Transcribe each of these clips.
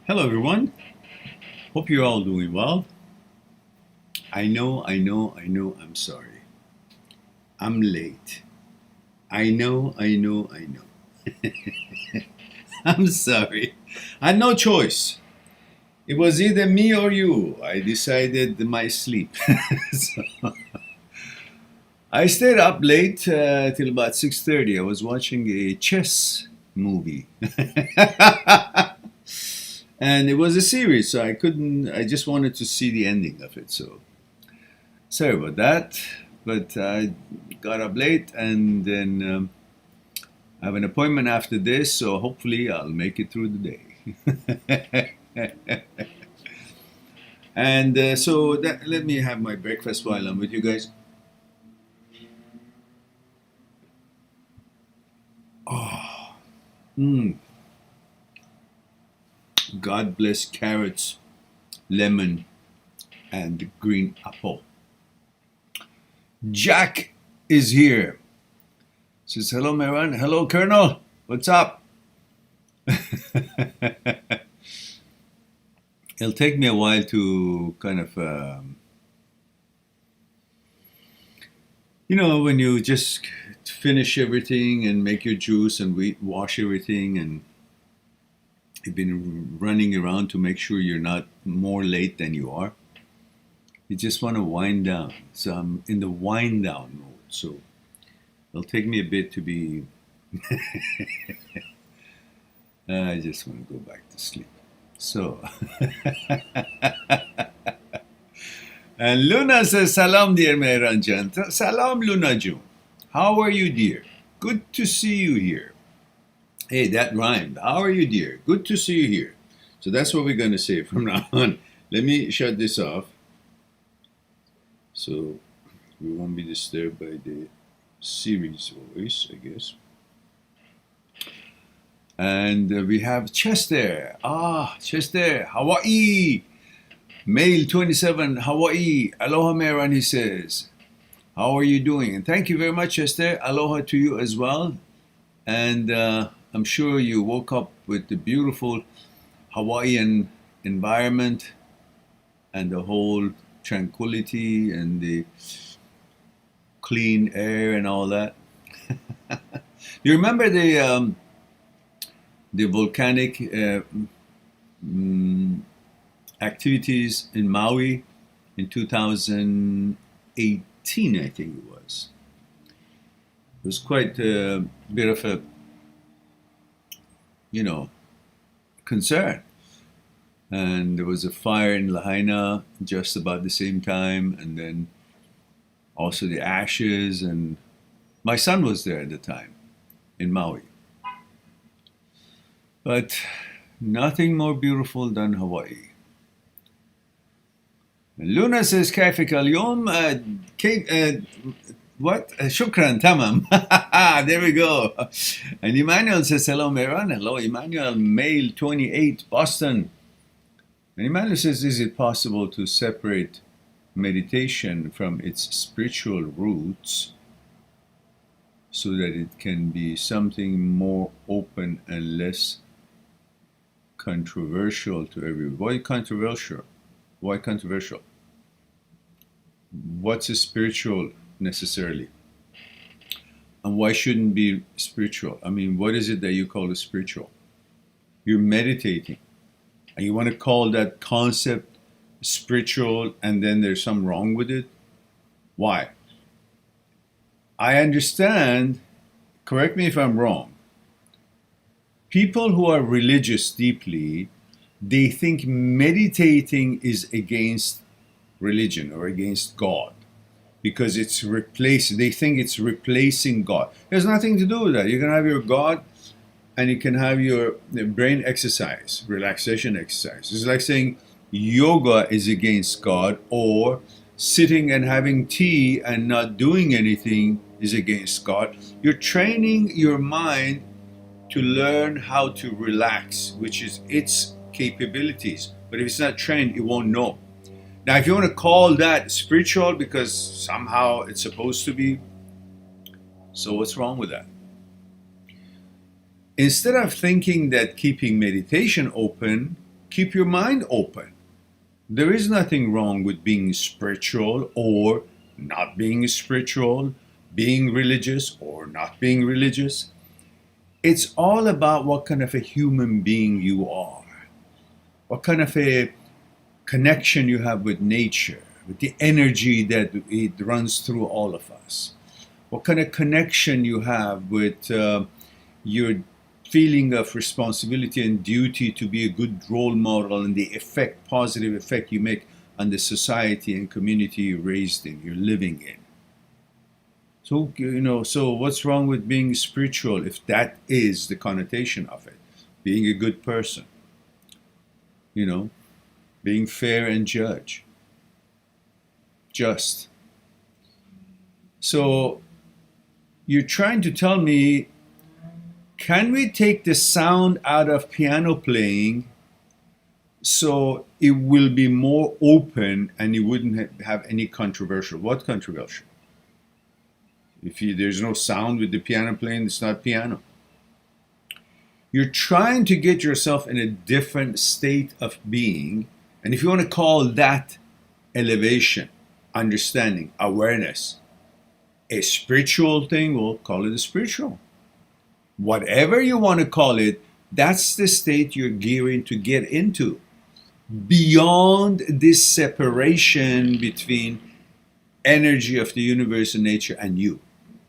Hello, everyone. Hope you're all doing well. I know, I'm sorry. I'm late. I know. I'm sorry. I had no choice. It was either me or you. I decided my sleep. So I stayed up late till about 6:30. I was watching a chess movie. And it was a series, so I just wanted to see the ending of it. So sorry about that, but I got up late and then I have an appointment after this, so hopefully I'll make it through the day. And let me have my breakfast while I'm with you guys. Oh, mm, God bless carrots, lemon, and green apple. Jack is here. Says, hello, Meran. Hello, Colonel. What's up? It'll take me a while to kind of, when you just finish everything and make your juice and wash everything, and you've been running around to make sure you're not more late than you are. You just want to wind down. So I'm in the wind down mode. So it'll take me a bit to be. I just want to go back to sleep. So. And Luna says, Salam, dear Mehranjan. Salam, Luna Jun. How are you, dear? Good to see you here. Hey, that rhymed. How are you, dear? Good to see you here. So that's what we're going to say from now on. Let me shut this off so we won't be disturbed by the Siri's voice, I guess. And we have Chester. Chester, Hawaii. Male 27, Hawaii. Aloha, Meran, he says. How are you doing? And thank you very much, Chester. Aloha to you as well. And I'm sure you woke up with the beautiful Hawaiian environment and the whole tranquility and the clean air and all that. You remember the volcanic activities in Maui in 2018, I think it was. It was quite a bit of a, concern. And there was a fire in Lahaina just about the same time, and then also the ashes. And my son was there at the time in Maui. But nothing more beautiful than Hawaii. Luna says, كيفك اليوم? What? Shukran, tamam. There we go. And Emmanuel says, hello, Meran. Hello, Emmanuel, male 28, Boston. And Emmanuel says, is it possible to separate meditation from its spiritual roots so that it can be something more open and less controversial to everyone? Why controversial? Why controversial? What's a spiritual necessarily? And why shouldn't be spiritual? I mean, what is it that you call a spiritual? You're meditating. And you want to call that concept spiritual and then there's something wrong with it? Why? I understand, correct me if I'm wrong, people who are religious deeply, they think meditating is against religion or against God because they think it's replacing God. There's nothing to do with that. You can have your God and you can have your brain exercise, relaxation exercise. It's like saying yoga is against God, or sitting and having tea and not doing anything is against God. You're training your mind to learn how to relax, which is its capabilities. But if it's not trained, it won't know. Now, if you want to call that spiritual because somehow it's supposed to be, so what's wrong with that? Instead of thinking that keeping meditation open Keep your mind open. There is nothing wrong with being spiritual or not being spiritual, being religious or not being religious. It's all about what kind of a human being you are, what kind of a connection you have with nature, with the energy that it runs through all of us, what kind of connection you have with your feeling of responsibility and duty to be a good role model, and the positive effect you make on the society and community you're raised in, you're living in. So what's wrong with being spiritual if that is the connotation of it? Being a good person, being fair and just. So you're trying to tell me, can we take the sound out of piano playing so it will be more open and you wouldn't have any controversial? What controversial? If there's no sound with the piano playing, it's not piano. You're trying to get yourself in a different state of being. And if you want to call that elevation, understanding, awareness, a spiritual thing, we'll call it a spiritual. Whatever you want to call it, that's the state you're gearing to get into. Beyond this separation between energy of the universe and nature and you.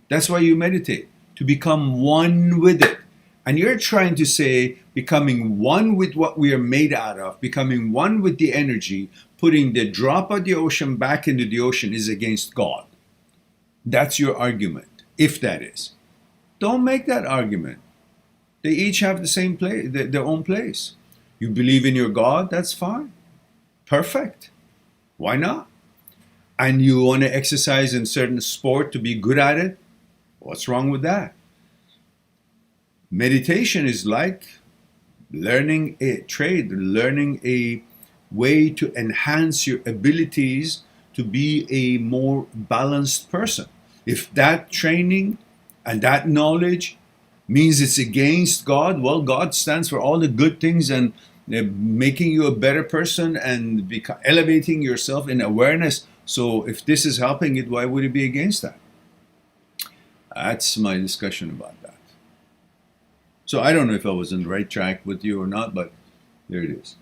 That's why you meditate, to become one with it. And you're trying to say becoming one with what we are made out of, becoming one with the energy, putting the drop of the ocean back into the ocean is against God. That's your argument, if that is. Don't make that argument. They each have the same place, their own place. You believe in your God, that's fine. Perfect. Why not? And you want to exercise in certain sport to be good at it? What's wrong with that? Meditation is like learning a trade, learning a way to enhance your abilities to be a more balanced person. If that training and that knowledge means it's against God, well, God stands for all the good things and making you a better person and elevating yourself in awareness. So if this is helping it, why would it be against that? That's my discussion about that. So I don't know if I was on the right track with you or not, but there it is.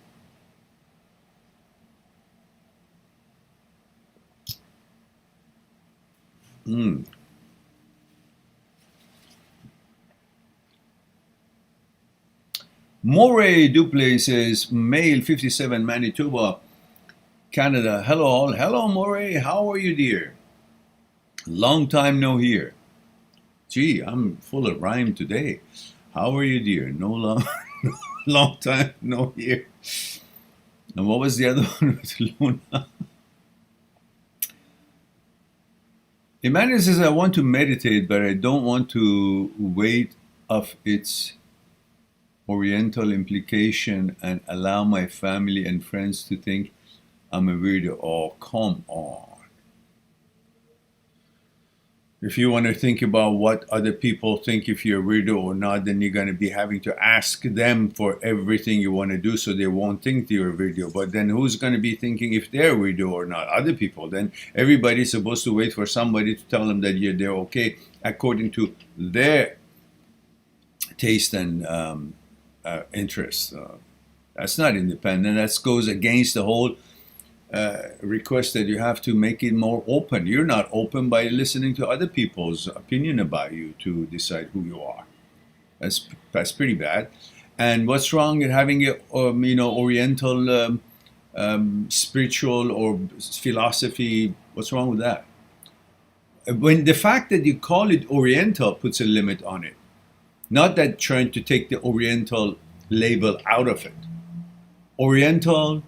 Moray Duplay says, male 57, Manitoba, Canada. Hello all. Hello Moray, how are you dear? Long time no hear. Gee, I'm full of rhyme today. How are you dear? Long time no hear. And what was the other one with Luna? Emmanuel says, I want to meditate, but I don't want to weight of its oriental implication and allow my family and friends to think I'm a weirdo. Oh, come on. If you want to think about what other people think if you're a weirdo or not, then you're going to be having to ask them for everything you want to do so they won't think you're a weirdo. But then who's going to be thinking if they're a weirdo or not? Other people. Then everybody's supposed to wait for somebody to tell them that they're okay according to their taste and interest. That's not independent. That goes against the whole request that you have to make it more open. You're not open by listening to other people's opinion about you to decide who you are. That's pretty bad. And what's wrong with having a Oriental spiritual or philosophy? What's wrong with that? When the fact that you call it Oriental puts a limit on it. Not that trying to take the Oriental label out of it. Oriental,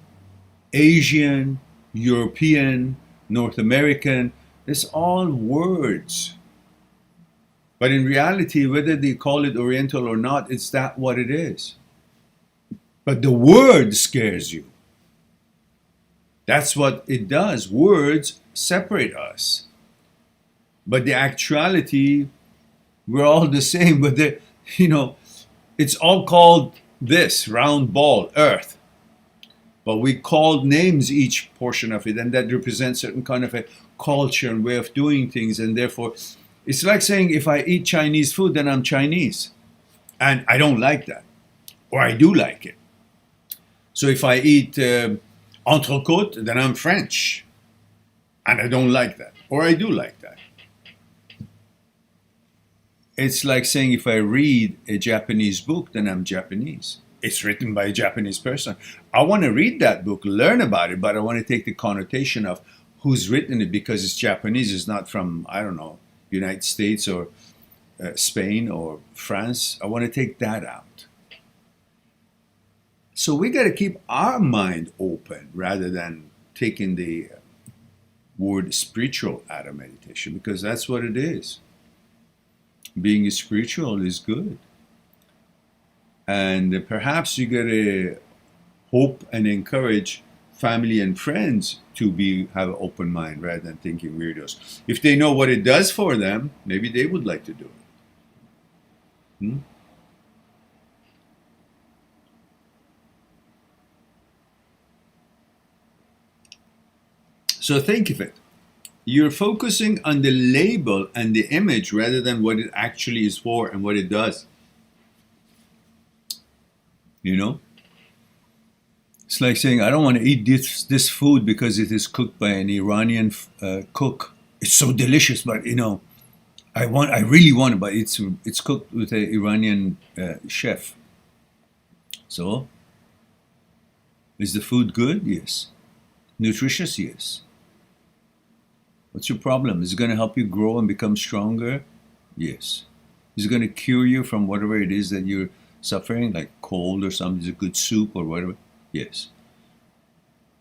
Asian, European, North American, it's all words. But in reality, whether they call it Oriental or not, it's that what it is. But the word scares you. That's what it does. Words separate us. But the actuality, we're all the same. But it's all called this round ball, Earth. But we called names each portion of it, and that represents certain kind of a culture and way of doing things, and therefore, it's like saying if I eat Chinese food, then I'm Chinese, and I don't like that, or I do like it. So if I eat entrecôte, then I'm French, and I don't like that, or I do like that. It's like saying if I read a Japanese book, then I'm Japanese. It's written by a Japanese person. I want to read that book, learn about it, but I want to take the connotation of who's written it because it's Japanese. It's not from, I don't know, United States or Spain or France. I want to take that out. So we got to keep our mind open rather than taking the word spiritual out of meditation, because that's what it is. Being spiritual is good. And perhaps you got to hope and encourage family and friends to have an open mind rather than thinking weirdos. If they know what it does for them, maybe they would like to do it. Hmm? So think of it. You're focusing on the label and the image rather than what it actually is for and what it does. You know? It's like saying, I don't want to eat this food because it is cooked by an Iranian cook. It's so delicious, but I really want it, but it's cooked with an Iranian chef. So, is the food good? Yes. Nutritious? Yes. What's your problem? Is it going to help you grow and become stronger? Yes. Is it going to cure you from whatever it is that you're suffering, like cold or something? Is it good soup or whatever? Yes.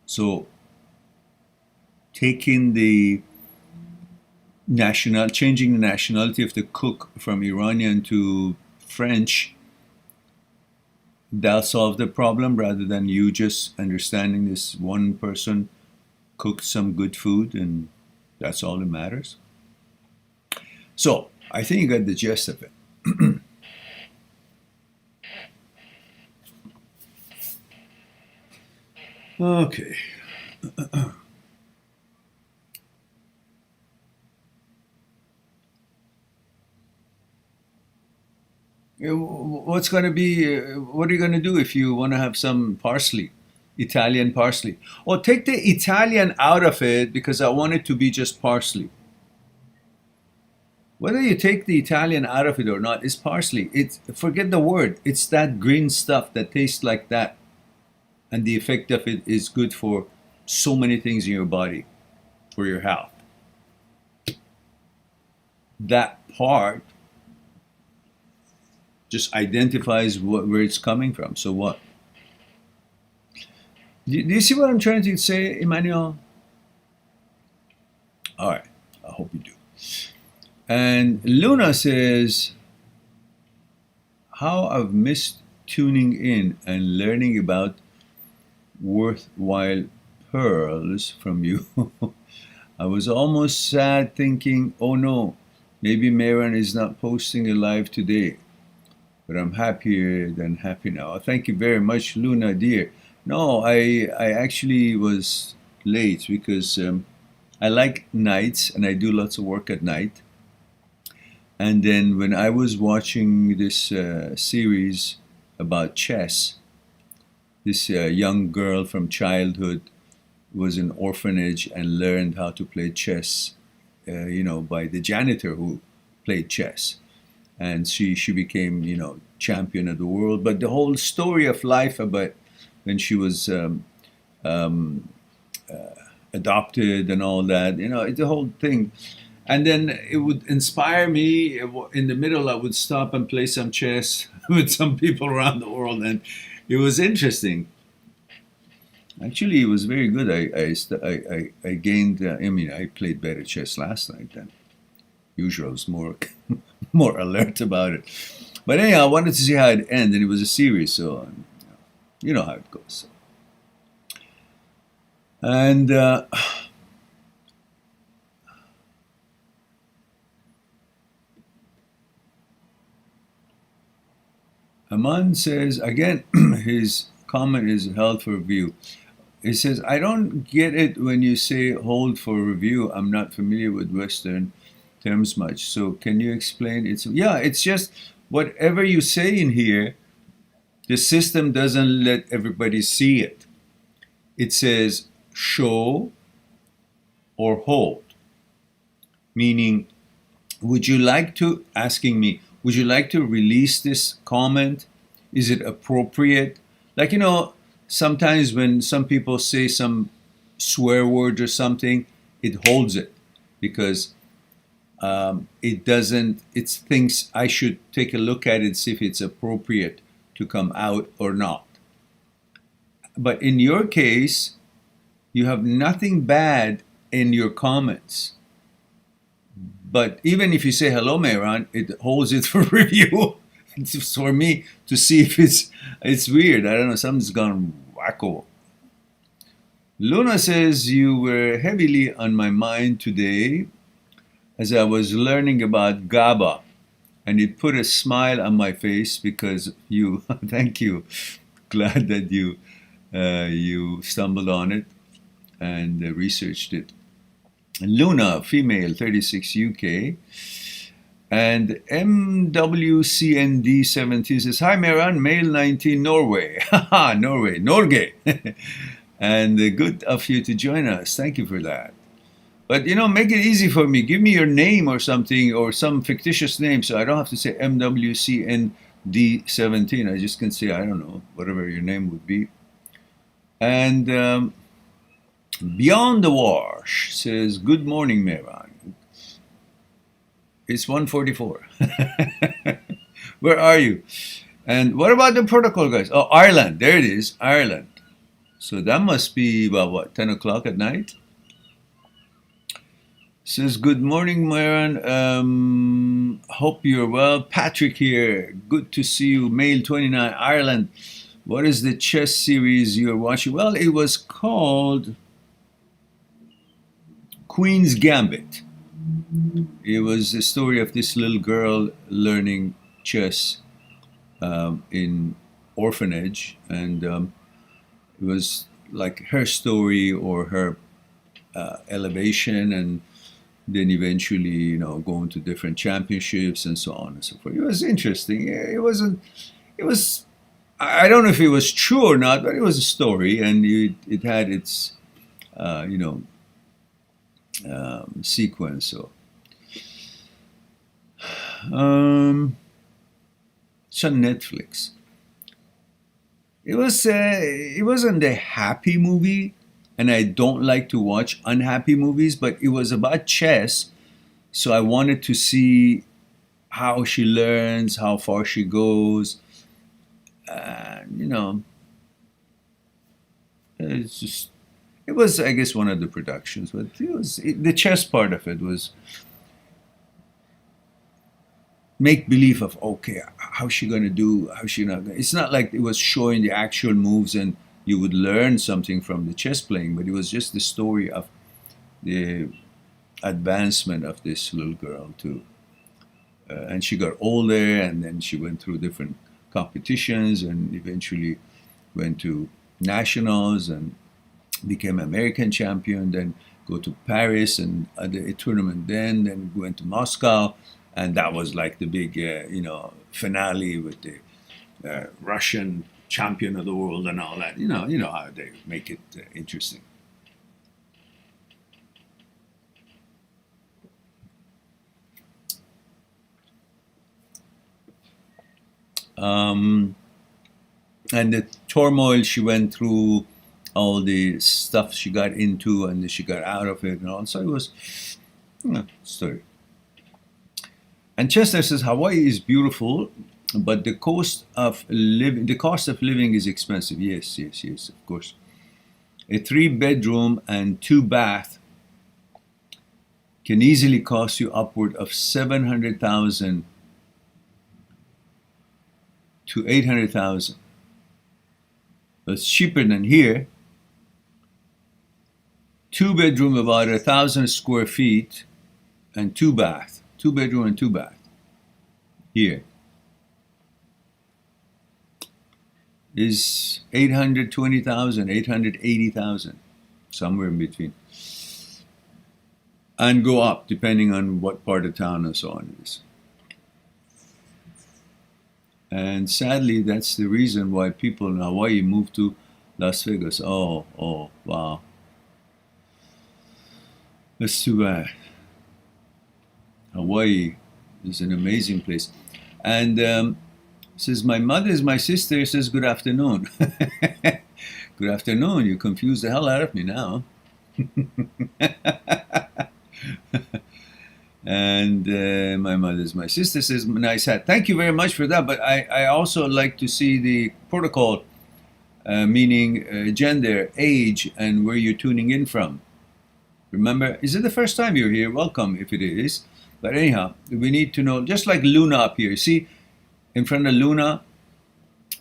So, changing the nationality of the cook from Iranian to French, that'll solve the problem rather than you just understanding this one person cooked some good food and that's all that matters. So, I think you got the gist of it. Okay. What's going to be, what are you going to do if you want to have some parsley? Italian parsley. Or take the Italian out of it because I want it to be just parsley. Whether you take the Italian out of it or not, it's parsley. Forget the word. It's that green stuff that tastes like that. And the effect of it is good for so many things in your body, for your health. That part just identifies where it's coming from. So what? Do you see what I'm trying to say, Emmanuel? All right, I hope you do. And Luna says, how I've missed tuning in and learning about worthwhile pearls from you. I was almost sad thinking, oh no, maybe Mehran is not posting a live today. But I'm happier than happy now. Thank you very much, Luna, dear. No, I actually was late because I like nights and I do lots of work at night. And then when I was watching this series about chess, this young girl from childhood was in orphanage and learned how to play chess, by the janitor who played chess. And she became, champion of the world. But the whole story of life about when she was adopted and all that, it's the whole thing. And then it would inspire me. In the middle, I would stop and play some chess with some people around the world, and it was interesting. Actually, it was very good. I gained. I played better chess last night than usual. I was more alert about it. But anyhow, I wanted to see how it ended, and it was a series, so you know how it goes. And Aman says, again, his comment is held for review. It says, I don't get it when you say hold for review. I'm not familiar with Western terms much. So can you explain? It's just whatever you say in here, the system doesn't let everybody see it. It says show or hold, meaning, would you like to, asking me, would you like to release this comment? Is it appropriate? Like, sometimes when some people say some swear word or something, it holds it because it thinks I should take a look at it, see if it's appropriate to come out or not. But in your case, you have nothing bad in your comments. But even if you say hello, Mehran, it holds it for review. It's for me to see if it's weird. I don't know, something's gone wacko. Luna says, you were heavily on my mind today as I was learning about GABA, and it put a smile on my face because you. Thank you. Glad that you stumbled on it and researched it. Luna, female, 36 UK. And MWCND17 says, hi, Meran, male 19, Norway. Haha, Norway, Norge. And good of you to join us. Thank you for that. But, make it easy for me. Give me your name or something, or some fictitious name, so I don't have to say MWCND17. I just can say, I don't know, whatever your name would be. And Beyond the Wash says, good morning, Meran. It's 1:44. Where are you? And what about the protocol, guys? Oh, Ireland. There it is, Ireland. So that must be about, what, 10 o'clock at night? Says, good morning, Myron. Hope you're well. Patrick here. Good to see you. Male 29, Ireland. What is the chess series you're watching? Well, it was called Queen's Gambit. It was the story of this little girl learning chess in orphanage, and it was like her story or her elevation, and then eventually, going to different championships and so on and so forth. It was interesting. It wasn't. It was. I don't know if it was true or not, but it was a story, and it had its, sequence. So. It's on Netflix. It wasn't a happy movie, and I don't like to watch unhappy movies, but it was about chess, so I wanted to see how she learns, how far she goes, it was, I guess, one of the productions, but the chess part of it was make believe of, okay, how's she going to do, how's she not going to. It's not like it was showing the actual moves and you would learn something from the chess playing, but it was just the story of the advancement of this little girl too. And she got older, and then she went through different competitions and eventually went to nationals and became American champion, then go to Paris and a tournament, then went to Moscow. And that was like the big, finale with the Russian champion of the world and all that. You know how they make it interesting. And the turmoil she went through, all the stuff she got into, and then she got out of it, and all. So it was story. And Chester says, Hawaii is beautiful, but the cost of living is expensive. Yes, of course. A 3-bedroom and 2-bath can easily cost you upward of $700,000 to $800,000. That's cheaper than here. 2-bedroom, about 1,000 square feet, and 2-bath. 2-bedroom and 2-bath here. is 820,000, 880,000, somewhere in between. And go up depending on what part of town and so on it is. And sadly, that's the reason why people in Hawaii move to Las Vegas. Oh, wow. That's too bad. Hawaii is an amazing place. And says, my mother is my sister, says, good afternoon. Good afternoon. You confused the hell out of me now. And my mother's my sister, says, nice hat. Thank you very much for that. But I also like to see the protocol, meaning gender, age, and where you're tuning in from. Remember, is it the first time you're here? Welcome if it is. But anyhow, we need to know, just like Luna up here. See, in front of Luna,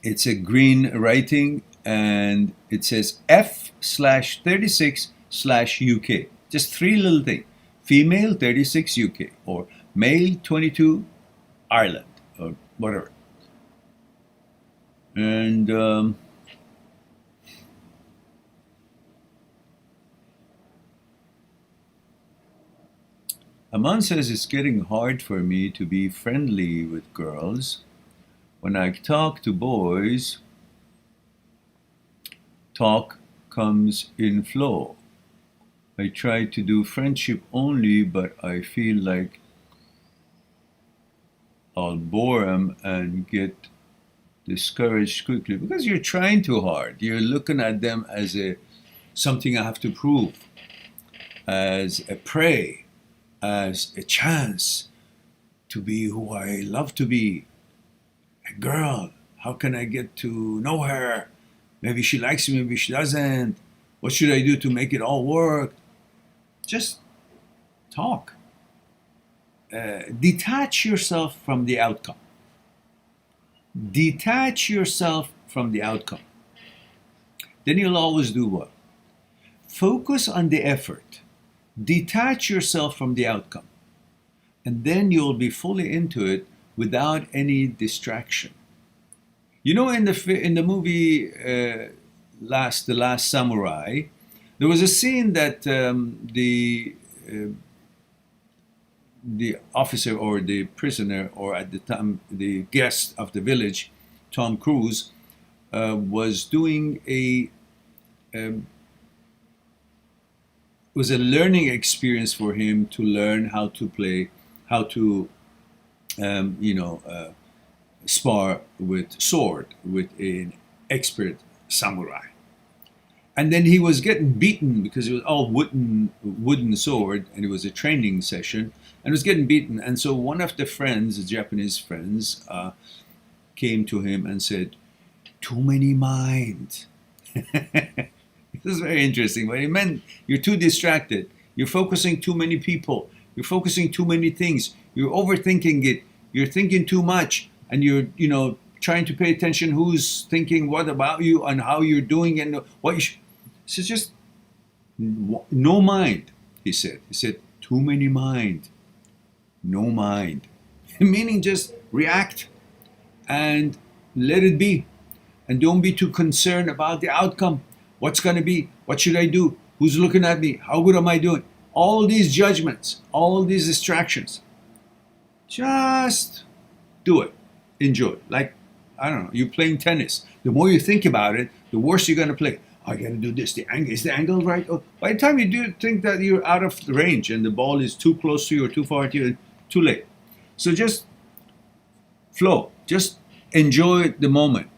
it's a green writing, and it says F/36/UK. Just three little things. Female 36 UK, or male 22 Ireland, or whatever. And Aman says, it's getting hard for me to be friendly with girls. When I talk to boys, talk comes in flow. I try to do friendship only, but I feel like I'll bore them and get discouraged quickly because you're trying too hard. You're looking at them as something I have to prove, as a prey, as a chance to be who I love to be. A girl, how can I get to know her? Maybe she likes me, maybe she doesn't. What should I do to make it all work? Just talk. Detach yourself from the outcome. Detach yourself from the outcome. Then you'll always do well. Focus on the effort. Detach yourself from the outcome. And then you'll be fully into it without any distraction. You know, in the movie The Last Samurai, there was a scene that the officer or the prisoner, or at the time the guest of the village, Tom Cruise, was doing was a learning experience for him to learn how to play, how to spar with sword with an expert samurai. And then he was getting beaten because it was all wooden sword, and it was a training session, and was getting beaten. And so one of the friends, the Japanese friends, came to him and said, "Too many minds." This is very interesting, but it meant you're too distracted. You're focusing too many people. You're focusing too many things. You're overthinking it. You're thinking too much, and you're trying to pay attention who's thinking what about you and how you're doing and what you should. So just no mind, he said. He said, too many mind, no mind. Meaning just react and let it be. And don't be too concerned about the outcome. What's going to be? What should I do? Who's looking at me? How good am I doing? All these judgments, all these distractions. Just do it. Enjoy. Like, I don't know, you're playing tennis. The more you think about it, the worse you're going to play. I got to do this. Is the angle right? Oh, by the time you do think that you're out of range and the ball is too close to you or too far to you, too late. So just flow. Just enjoy the moment.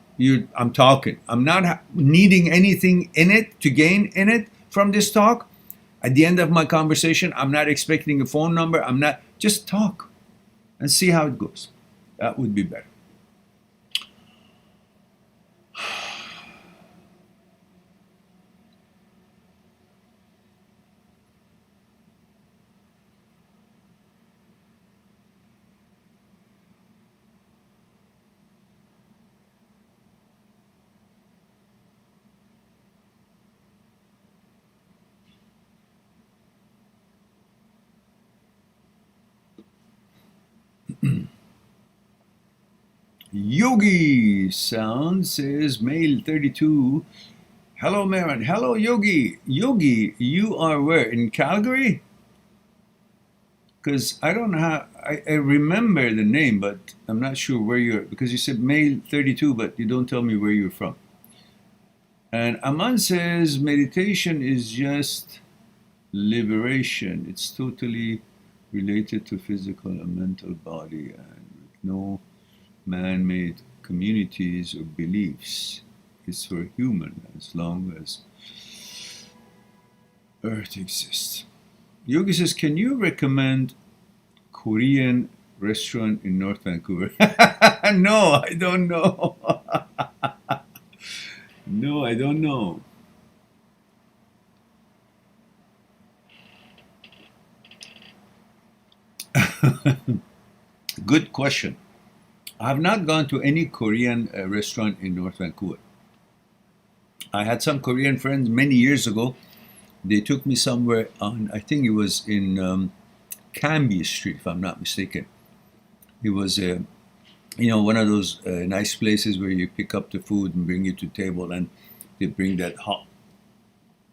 I'm talking. I'm not needing anything in it to gain in it from this talk. At the end of my conversation, I'm not expecting a phone number. I'm not. Just talk and see how it goes. That would be better. Yogi Sound says, male 32. Hello, Marin. Hello, Yogi. Yogi, you are where? In Calgary? Because I don't know how, I remember the name, but I'm not sure where you're, because you said male 32, but you don't tell me where you're from. And Aman says, meditation is just liberation. It's totally related to physical and mental body and no man-made communities or beliefs. It's for human as long as Earth exists. Yogi says, can you recommend Korean restaurant in North Vancouver? No, I don't know. No, I don't know. Good question. I have not gone to any Korean restaurant in North Vancouver. I had some Korean friends many years ago. They took me somewhere on, I think it was in Cambie Street, if I'm not mistaken. It was, one of those nice places where you pick up the food and bring it to the table, and they bring that hot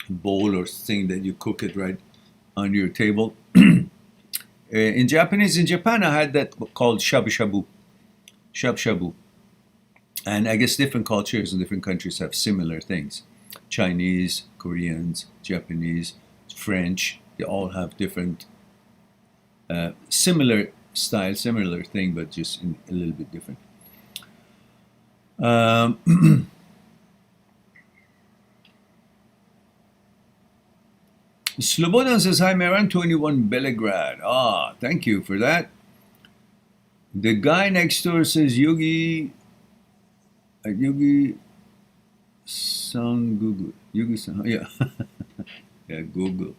bowl or thing that you cook it right on your table. In Japan, I had that called shabu shabu, shabu. And I guess different cultures in different countries have similar things. Chinese, Koreans, Japanese, French, they all have different, similar style, similar thing, but just a little bit different. Slobodan says, hi, Maran, 21 Belgrade. Ah, thank you for that. The guy next door says, Yogi Sound Google. Yogi Sound, yeah. Yeah, Google.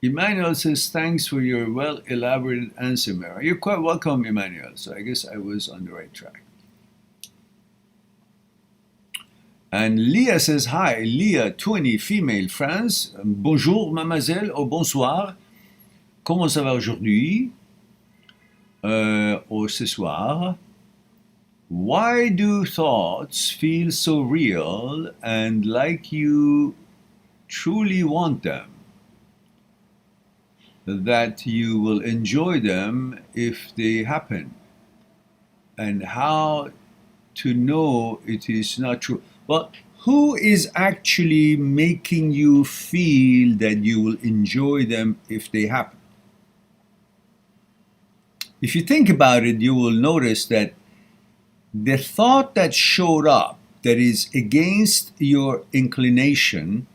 Emmanuel says, thanks for your well-elaborated answer, Mara. You're quite welcome, Emmanuel. So I guess I was on the right track. And Leah says, hi, Leah, 20, female, France. Bonjour, mademoiselle, ou bonsoir. Comment ça va aujourd'hui? Or ce soir. Why do thoughts feel so real and like you truly want them? That you will enjoy them if they happen? And how to know it is not true? Well, who is actually making you feel that you will enjoy them if they happen? If you think about it, you will notice that the thought that showed up that is against your inclination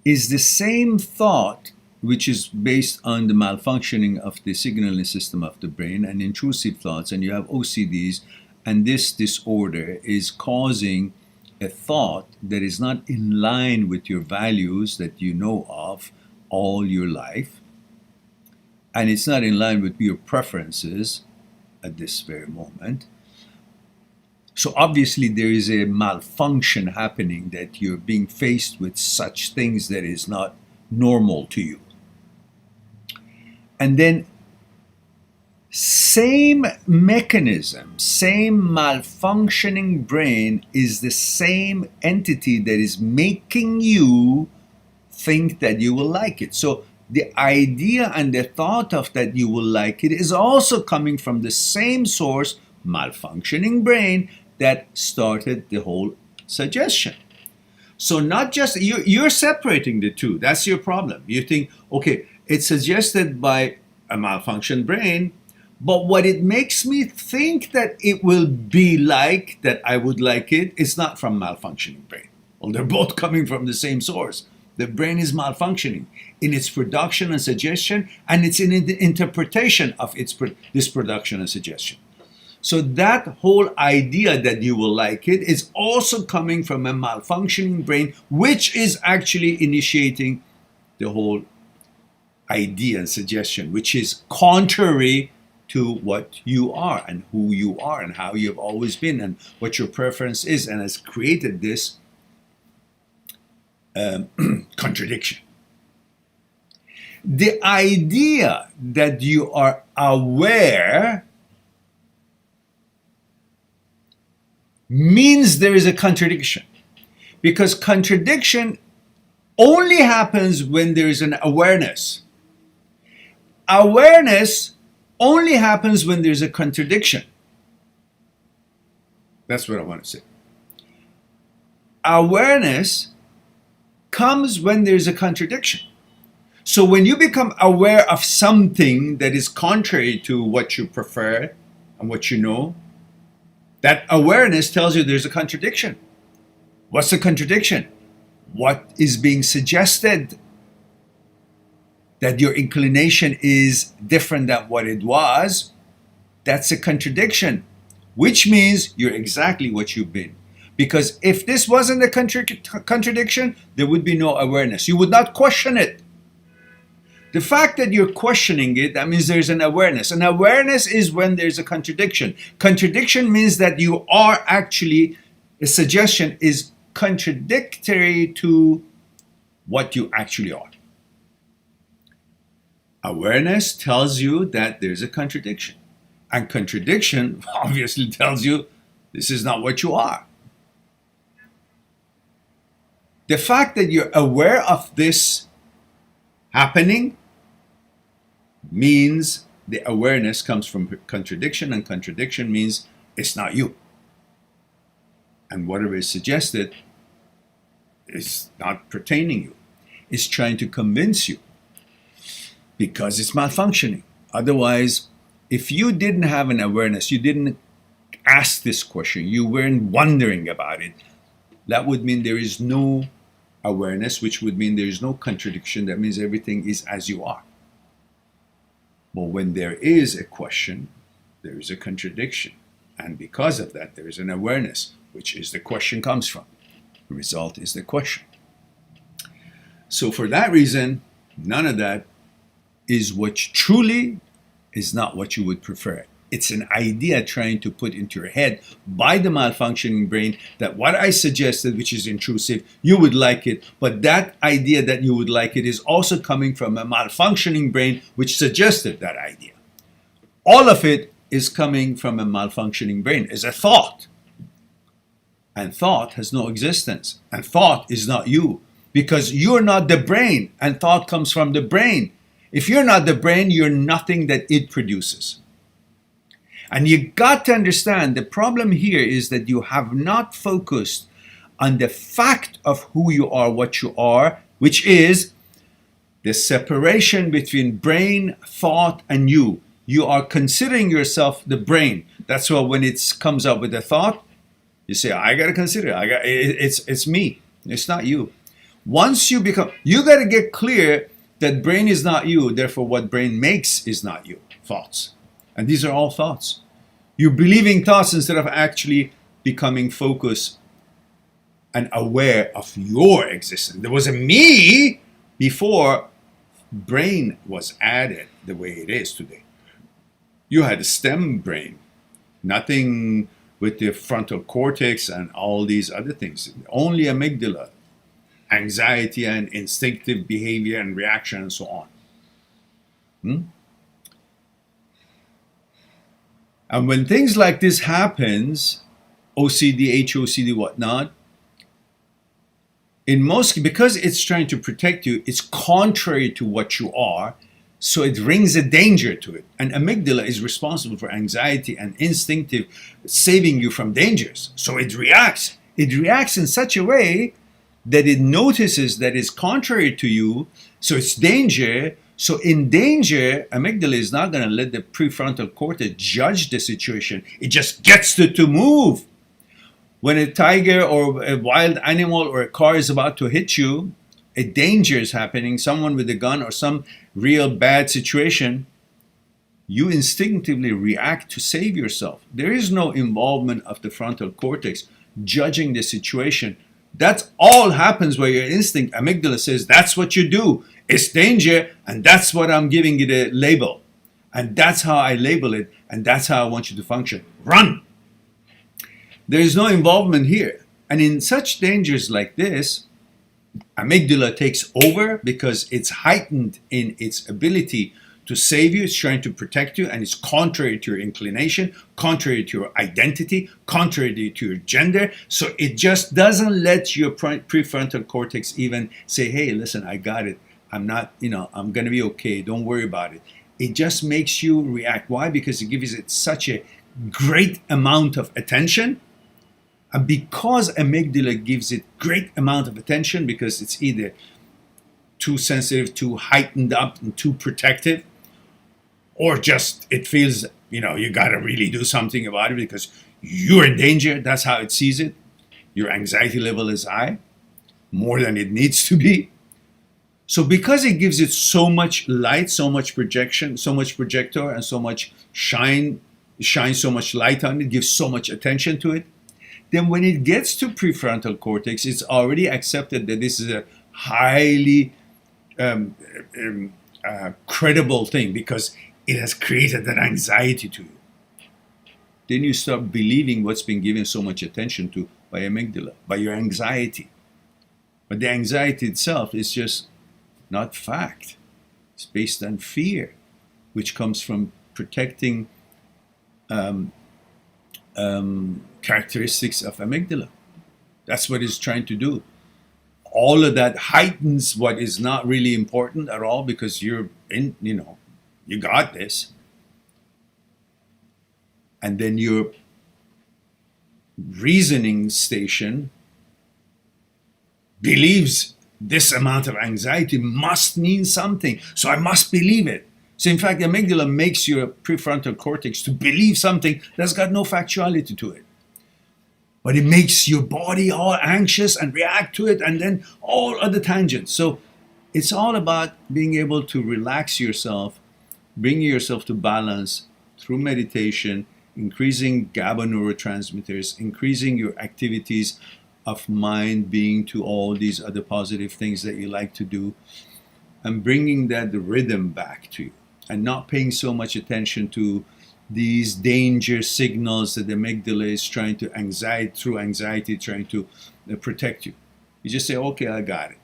is the same thought which is based on the malfunctioning of the signaling system of the brain and intrusive thoughts, and you have OCDs, and this disorder is causing a thought that is not in line with your values that you know of all your life, and it's not in line with your preferences at this very moment. So obviously there is a malfunction happening, that you're being faced with such things that is not normal to you. And then same mechanism, same malfunctioning brain is the same entity that is making you think that you will like it. So the idea and the thought of that you will like it is also coming from the same source, malfunctioning brain, that started the whole suggestion. So not just, you're separating the two. That's your problem. You think, okay, it's suggested by a malfunctioned brain, but what it makes me think that it will be like, that I would like it, is not from malfunctioning brain. Well, they're both coming from the same source. The brain is malfunctioning in its production and suggestion, and it's in the interpretation of this production and suggestion. So that whole idea that you will like it is also coming from a malfunctioning brain, which is actually initiating the whole idea and suggestion, which is contrary to what you are and who you are and how you've always been and what your preference is, and has created this contradiction. The idea that you are aware means there is a contradiction, because contradiction only happens when there is an awareness. Awareness only happens when there's a contradiction. That's what I want to say. Awareness comes when there's a contradiction. So when you become aware of something that is contrary to what you prefer and what you know, that awareness tells you there's a contradiction. What's the contradiction? What is being suggested? That your inclination is different than what it was. That's a contradiction, which means you're exactly what you've been. Because if this wasn't a contradiction, there would be no awareness. You would not question it. The fact that you're questioning it, that means there's an awareness. An awareness is when there's a contradiction. Contradiction means that you are actually, a suggestion is contradictory to what you actually are. Awareness tells you that there's a contradiction. And contradiction obviously tells you this is not what you are. The fact that you're aware of this happening means the awareness comes from contradiction, and contradiction means it's not you. And whatever is suggested is not pertaining you. It's trying to convince you because it's malfunctioning. Otherwise, if you didn't have an awareness, you didn't ask this question, you weren't wondering about it, that would mean there is no awareness, which would mean there is no contradiction. That means everything is as you are. But when there is a question, there is a contradiction. And because of that, there is an awareness, which is the question comes from. The result is the question. So for that reason, none of that is what truly is not what you would prefer. It's an idea trying to put into your head by the malfunctioning brain that what I suggested, which is intrusive, you would like it. But that idea that you would like it is also coming from a malfunctioning brain which suggested that idea. All of it is coming from a malfunctioning brain, is a thought. And thought has no existence. And thought is not you, because you're not the brain, and thought comes from the brain. If you're not the brain, you're nothing that it produces. And you got to understand the problem here is that you have not focused on the fact of who you are, what you are, which is the separation between brain, thought, and you. You are considering yourself the brain. That's why when it comes up with a thought, you say, I got to consider it. It's me. It's not you. Once you got to get clear that brain is not you. Therefore, what brain makes is not you. Thoughts. And these are all thoughts. You're believing thoughts instead of actually becoming focused and aware of your existence. There was a me before brain was added the way it is today. You had a stem brain, nothing with the frontal cortex and all these other things. Only amygdala, anxiety and instinctive behavior and reaction and so on. And when things like this happens, OCD, HOCD, whatnot, because it's trying to protect you, it's contrary to what you are, so it brings a danger to it. And amygdala is responsible for anxiety and instinctive saving you from dangers. So it reacts. It reacts in such a way that it notices that it's contrary to you, so it's danger. So in danger, amygdala is not going to let the prefrontal cortex judge the situation. It just gets to move. When a tiger or a wild animal or a car is about to hit you, a danger is happening, someone with a gun or some real bad situation, you instinctively react to save yourself. There is no involvement of the frontal cortex judging the situation. That's all happens where your instinct, amygdala says, that's what you do. It's danger, and that's what I'm giving it a label. And that's how I label it, and that's how I want you to function. Run! There is no involvement here. And in such dangers like this, amygdala takes over because it's heightened in its ability to save you. It's trying to protect you, and it's contrary to your inclination, contrary to your identity, contrary to your gender. So it just doesn't let your prefrontal cortex even say, hey, listen, I got it. I'm not, I'm going to be okay. Don't worry about it. It just makes you react. Why? Because it gives it such a great amount of attention. And because amygdala gives it great amount of attention, because it's either too sensitive, too heightened up, and too protective, or just it feels, you got to really do something about it because you're in danger. That's how it sees it. Your anxiety level is high, more than it needs to be. So because it gives it so much light, so much projection, so much projector, and so much shines so much light on it, gives so much attention to it, then when it gets to prefrontal cortex, it's already accepted that this is a highly credible thing because it has created that anxiety to you. Then you start believing what's been given so much attention to by amygdala, by your anxiety. But the anxiety itself is just not fact. It's based on fear, which comes from protecting characteristics of amygdala. That's what it's trying to do. All of that heightens what is not really important at all because you're in, you got this. And then your reasoning station believes this amount of anxiety must mean something. So I must believe it. So in fact, the amygdala makes your prefrontal cortex to believe something that's got no factuality to it. But it makes your body all anxious and react to it, and then all other tangents. So it's all about being able to relax yourself, bringing yourself to balance through meditation, increasing GABA neurotransmitters, increasing your activities of mind, being to all these other positive things that you like to do, and bringing that rhythm back to you, and not paying so much attention to these danger signals that the amygdala is trying to anxiety, trying to protect you. You just say, okay, I got it.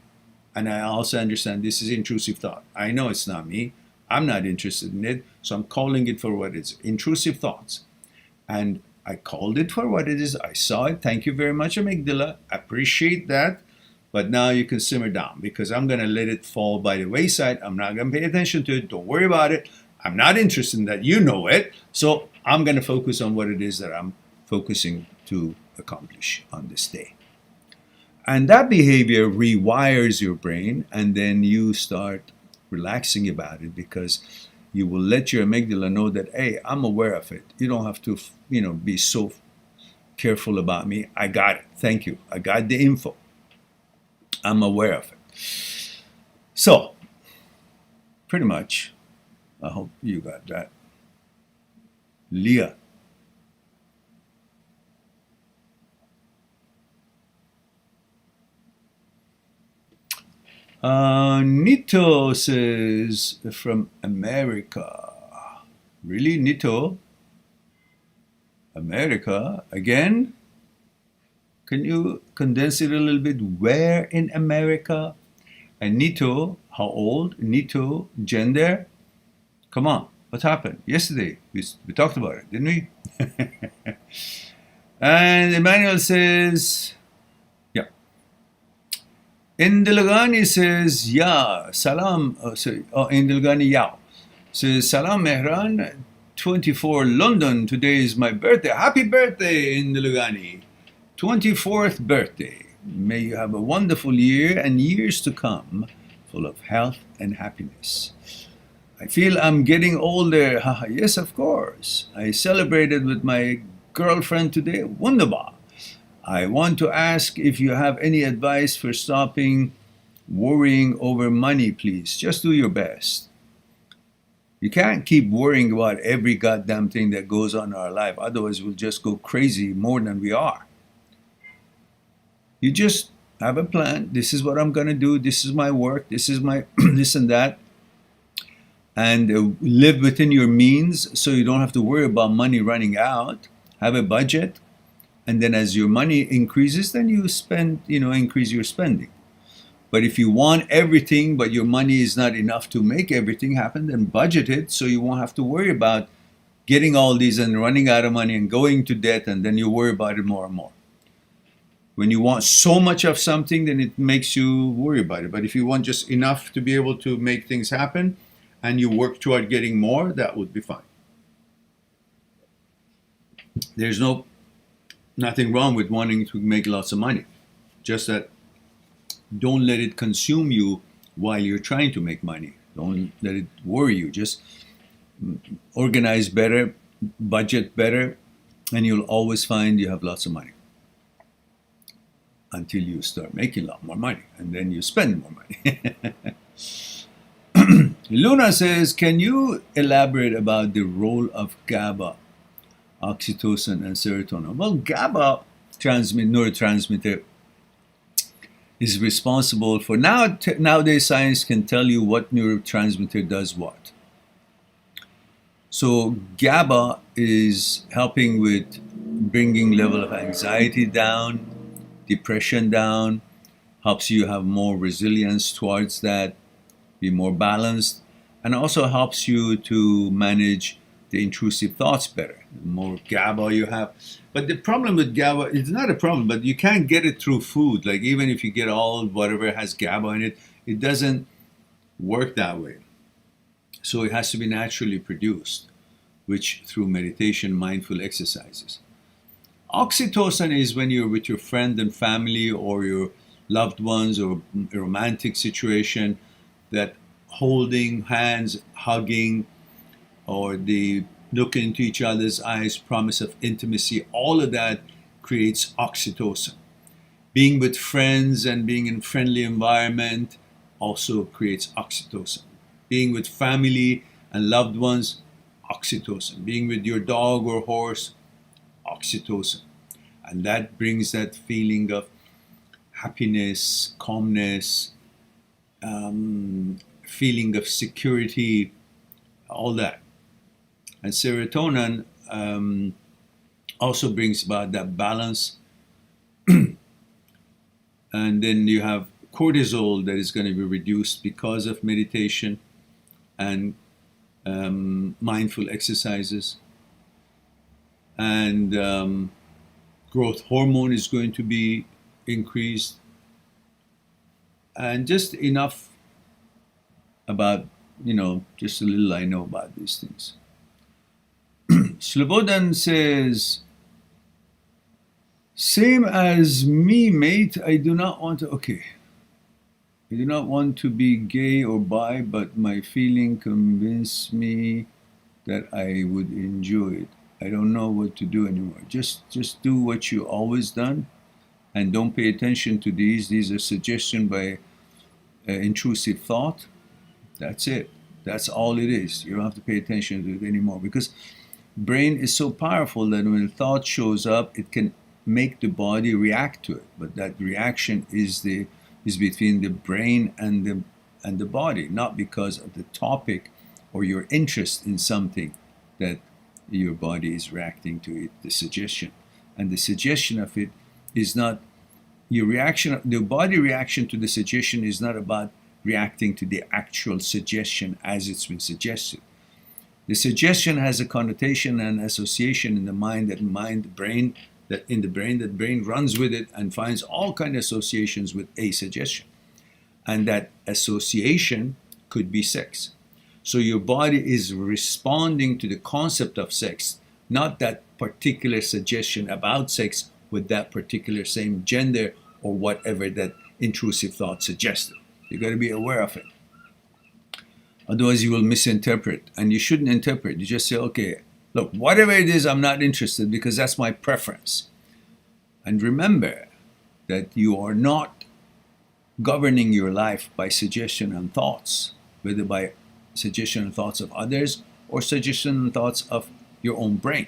And I also understand this is intrusive thought. I know it's not me. I'm not interested in it. So I'm calling it for what it is, intrusive thoughts. And I called it for what it is. I saw it. Thank you very much, amygdala. Appreciate that. But now you can simmer down because I'm going to let it fall by the wayside. I'm not going to pay attention to it. Don't worry about it. I'm not interested in that. You know it. So I'm going to focus on what it is that I'm focusing to accomplish on this day. And that behavior rewires your brain, and then you start relaxing about it because you will let your amygdala know that, hey, I'm aware of it. You don't have to, be so careful about me. I got it. Thank you. I got the info. I'm aware of it. So, pretty much, I hope you got that. Leah. Nito says from America. Really, Nito? America? Again? Can you condense it a little bit? Where in America? And Nito, how old? Nito, gender? Come on, what happened? Yesterday, we talked about it, didn't we? And Emmanuel says, yeah. Indilgani says, yeah, salam. Indilgani Yao says, salam Mehran, 24 London. Today is my birthday. Happy birthday, Indilgani. 24th birthday. May you have a wonderful year and years to come, full of health and happiness. I feel I'm getting older. Yes, of course. I celebrated with my girlfriend today. Wunderbar. I want to ask if you have any advice for stopping worrying over money, please. Just do your best. You can't keep worrying about every goddamn thing that goes on in our life. Otherwise, we'll just go crazy more than we are. You just have a plan. This is what I'm going to do. This is my work. This is my this and that. And live within your means so you don't have to worry about money running out. Have a budget. And then as your money increases, then you spend, increase your spending. But if you want everything, but your money is not enough to make everything happen, then budget it so you won't have to worry about getting all these and running out of money and going to debt, and then you worry about it more and more. When you want so much of something, then it makes you worry about it. But if you want just enough to be able to make things happen and you work toward getting more, that would be fine. There's nothing wrong with wanting to make lots of money. Just that don't let it consume you while you're trying to make money. Don't let it worry you. Just organize better, budget better, and you'll always find you have lots of money. Until you start making a lot more money, and then you spend more money. Luna says, can you elaborate about the role of GABA, oxytocin, and serotonin? Well, GABA neurotransmitter is responsible for, nowadays science can tell you what neurotransmitter does what. So GABA is helping with bringing level of anxiety down, depression down, helps you have more resilience towards that, be more balanced, and also helps you to manage the intrusive thoughts better. The more GABA you have. But the problem with GABA, it's not a problem, but you can't get it through food. Like even if you get all whatever has GABA in it, it doesn't work that way. So it has to be naturally produced, which through meditation, mindful exercises. Oxytocin is when you're with your friend and family or your loved ones or a romantic situation, that holding hands, hugging, or the look into each other's eyes, promise of intimacy, all of that creates oxytocin. Being with friends and being in friendly environment also creates oxytocin. Being with family and loved ones, oxytocin. Being with your dog or horse, oxytocin. And that brings that feeling of happiness, calmness, feeling of security, all that. And serotonin also brings about that balance. And then you have cortisol that is going to be reduced because of meditation and mindful exercises. And growth hormone is going to be increased. And just enough about, just a little I know about these things. Slobodan says, same as me, mate. I do not want to be gay or bi, but my feeling convinced me that I would enjoy it. I don't know what to do anymore. Just do what you always done, and don't pay attention to these. These are suggestions by intrusive thought. That's it. That's all it is. You don't have to pay attention to it anymore, because brain is so powerful that when a thought shows up, it can make the body react to it. But that reaction is between the brain and the body, not because of the topic or your interest in something that your body is reacting to it, the suggestion. And the suggestion of it is not your reaction. The body reaction to the suggestion is not about reacting to the actual suggestion as it's been suggested. The suggestion has a connotation and association in the mind, that brain runs with it and finds all kinds of associations with a suggestion. And that association could be sex. So your body is responding to the concept of sex, not that particular suggestion about sex with that particular same gender or whatever that intrusive thought suggested. You got to be aware of it. Otherwise you will misinterpret, and you shouldn't interpret. You just say, okay, look, whatever it is, I'm not interested because that's my preference. And remember that you are not governing your life by suggestion and thoughts, whether by suggestion and thoughts of others or suggestion and thoughts of your own brain.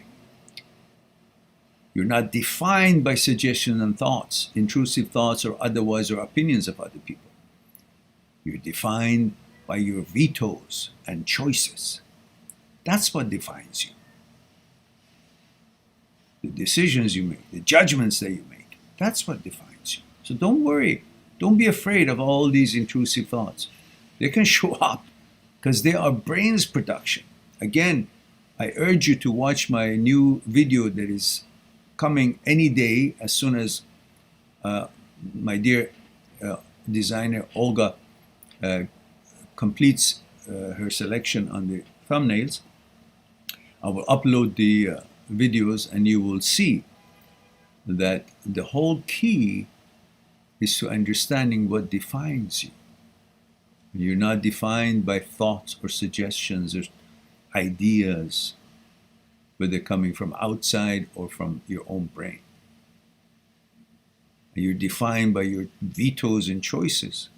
You're not defined by suggestion and thoughts, intrusive thoughts or otherwise, or opinions of other people. You're defined by your vetoes and choices. That's what defines you. The decisions you make, the judgments that you make, that's what defines you. So don't worry Don't be afraid of all these intrusive thoughts. They can show up because they are brain's production. Again, I urge you to watch my new video that is coming any day as soon as my dear designer Olga completes her selection on the thumbnails. I will upload the videos and you will see that the whole key is to understanding what defines you. You're not defined by thoughts or suggestions or ideas, whether coming from outside or from your own brain. You're defined by your vetoes and choices,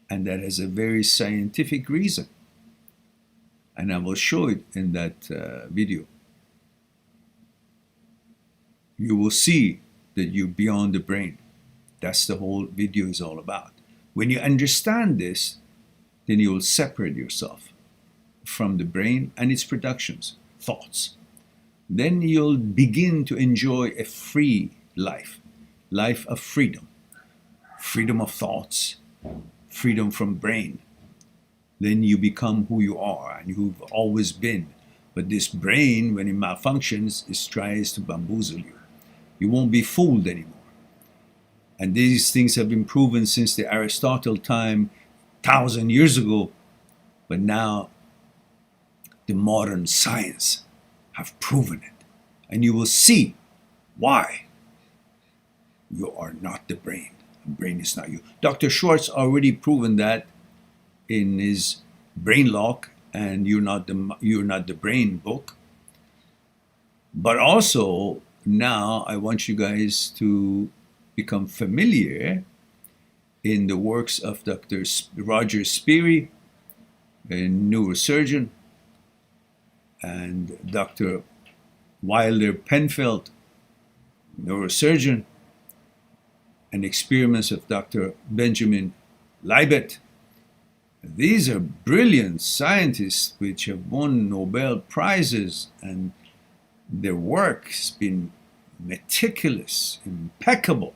and that has a very scientific reason. And I will show it in that video. You will see that you're beyond the brain. That's the whole video is all about. When you understand this, then you will separate yourself from the brain and its productions, thoughts. Then you'll begin to enjoy a free life of freedom, freedom of thoughts, freedom from brain. Then you become who you are and who've always been. But this brain, when it malfunctions, it tries to bamboozle you. You won't be fooled anymore. And these things have been proven since the Aristotle time, 1,000 years ago. But now the modern science have proven it. And you will see why you are not the brain. The brain is not you. Dr. Schwartz already proven that in his Brain Lock and You're Not the Brain book. But also now I want you guys to become familiar in the works of Dr. Roger Sperry, a neurosurgeon, and Dr. Wilder Penfield, neurosurgeon, and experiments of Dr. Benjamin Libet. These are brilliant scientists which have won Nobel Prizes, and their work has been meticulous, impeccable,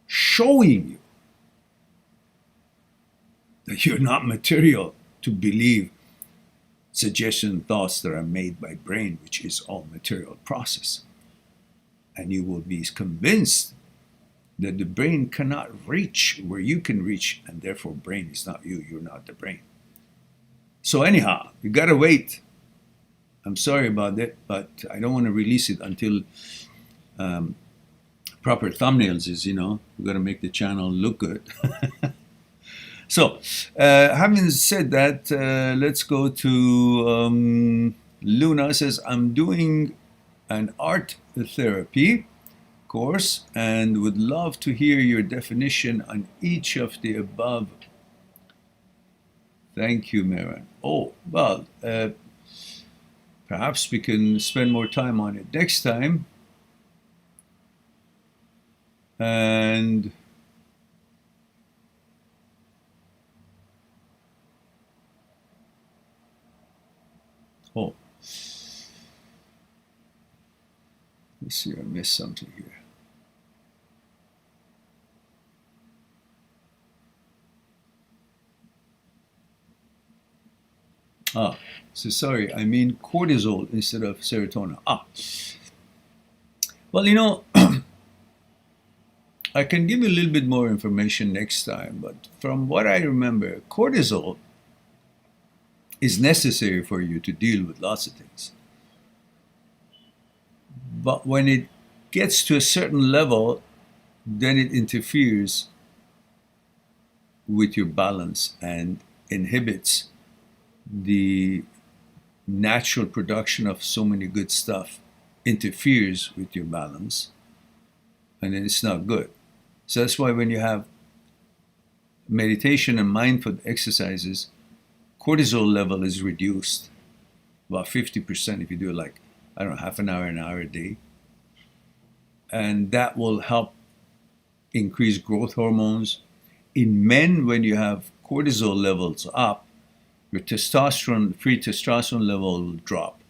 showing you that you're not material to believe suggestion thoughts that are made by brain, which is all material process. And you will be convinced that the brain cannot reach where you can reach, and therefore brain is not you, you're not the brain. So anyhow, you gotta wait. I'm sorry about that, but I don't want to release it until proper thumbnails is, we got to make the channel look good. So, having said that, let's go to Luna says, I'm doing an art therapy course and would love to hear your definition on each of the above. Thank you, Maran. Oh, well, perhaps we can spend more time on it next time. And oh, let's see, I missed something here. So sorry, I mean cortisol instead of serotonin. Well, I can give you a little bit more information next time, but from what I remember, cortisol is necessary for you to deal with lots of things. But when it gets to a certain level, then it interferes with your balance and inhibits the natural production of so many good stuff, interferes with your balance, and then it's not good. So that's why when you have meditation and mindful exercises, cortisol level is reduced about 50% if you do it like, I don't know, half an hour a day. And that will help increase growth hormones. In men, when you have cortisol levels up, your testosterone, free testosterone level will drop.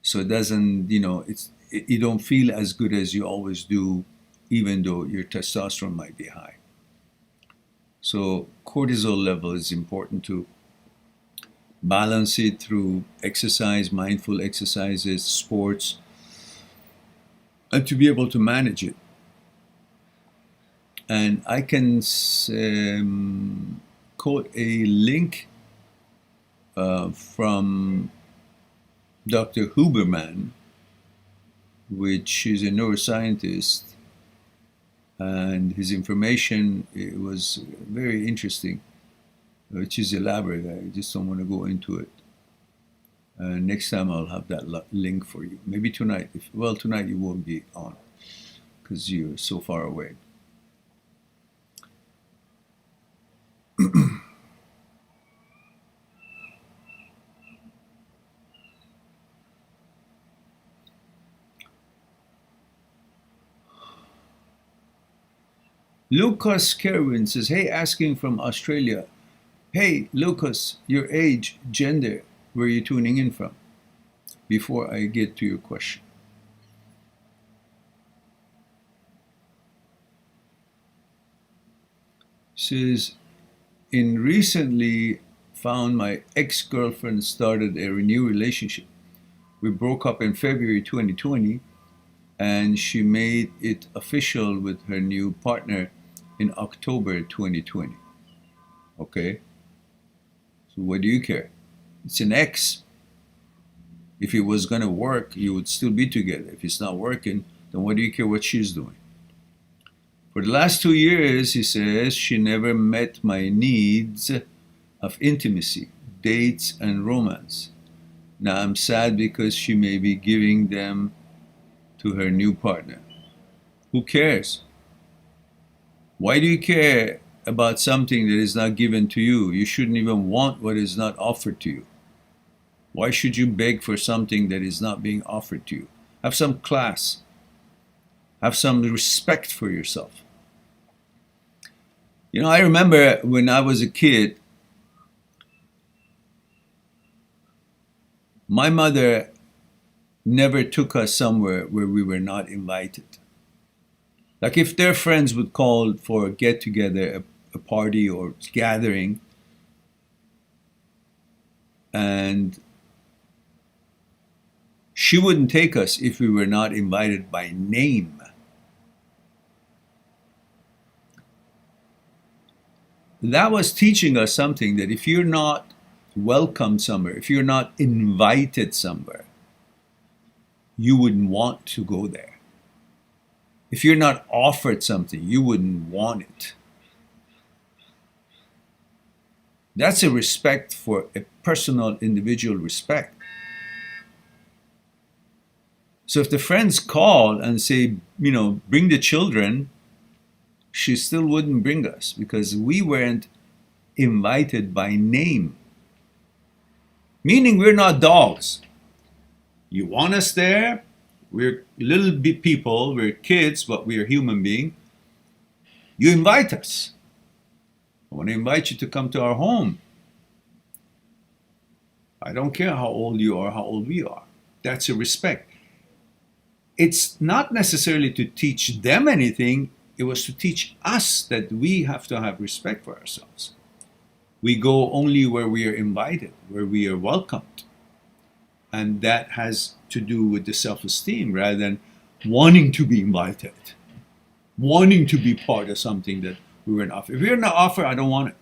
So it doesn't, you don't feel as good as you always do, even though your testosterone might be high. So cortisol level is important to balance it through exercise, mindful exercises, sports, and to be able to manage it. And I can quote a link from Dr. Huberman, which is a neuroscientist, and his information, it was very interesting, which is elaborate. I just don't want to go into it. Next time I'll have that link for you. Maybe tonight. Well, tonight you won't be on because you're so far away. Lucas Kerwin says, hey, asking from Australia. Hey, Lucas, your age, gender, where are you tuning in from? Before I get to your question. Says, in recently found my ex-girlfriend started a new relationship. We broke up in February 2020, and she made it official with her new partner in October 2020. Okay? So what do you care? It's an ex. If it was going to work, you would still be together. If it's not working, then what do you care what she's doing? For the last 2 years, he says, she never met my needs of intimacy, dates, and romance. Now I'm sad because she may be giving them to her new partner. Who cares? Why do you care about something that is not given to you? You shouldn't even want what is not offered to you. Why should you beg for something that is not being offered to you? Have some class. Have some respect for yourself. You know, I remember when I was a kid, my mother never took us somewhere where we were not invited. Like if their friends would call for a get-together, a party or gathering, and she wouldn't take us if we were not invited by name. That was teaching us something, that if you're not welcome somewhere, if you're not invited somewhere, you wouldn't want to go there. If you're not offered something, you wouldn't want it. That's a respect for a personal, individual respect. So if the friends call and say, you know, bring the children, she still wouldn't bring us because we weren't invited by name. Meaning we're not dogs. You want us there, we're little bit people, we're kids, but we're human beings. You invite us. I want to invite you to come to our home. I don't care how old you are, how old we are. That's a respect. It's not necessarily to teach them anything. It was to teach us that we have to have respect for ourselves. We go only where we are invited, where we are welcomed. And that has to do with the self-esteem rather than wanting to be invited, wanting to be part of something that we were not offered. If you're not offered, I don't want it.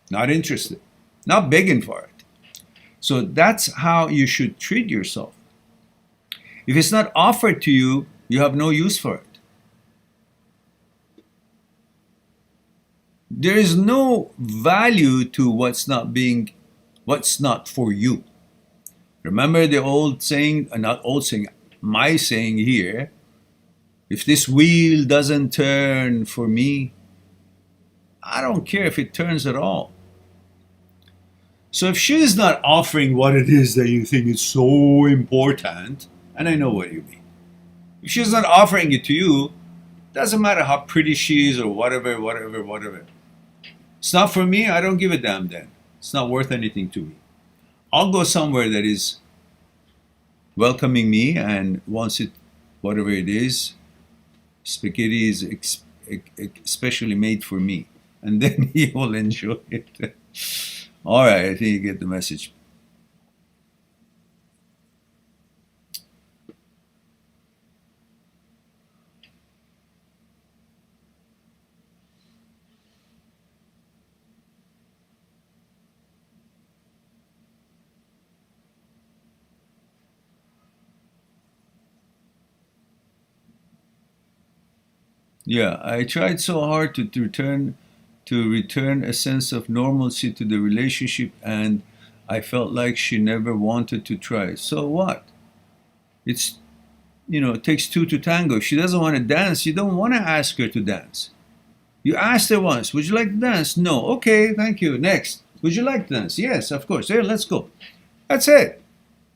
Not interested. Not begging for it. So that's how you should treat yourself. If it's not offered to you, you have no use for it. There is no value to what's not for you. Remember the old saying, not old saying, my saying here, if this wheel doesn't turn for me, I don't care if it turns at all. So if she's not offering what it is that you think is so important, and I know what you mean. If she's not offering it to you, doesn't matter how pretty she is or whatever. It's not for me, I don't give a damn then. It's not worth anything to me. I'll go somewhere that is welcoming me and wants it, whatever it is. Spaghetti is especially made for me. and then he will enjoy it. All right, I think you get the message. Yeah, I tried so hard to return a sense of normalcy to the relationship, and I felt like she never wanted to try. So what? It's it takes two to tango. If she doesn't want to dance, you don't want to ask her to dance. You asked her once, would you like to dance? No. Okay, thank you. Next. Would you like to dance? Yes, of course. Here, let's go. That's it.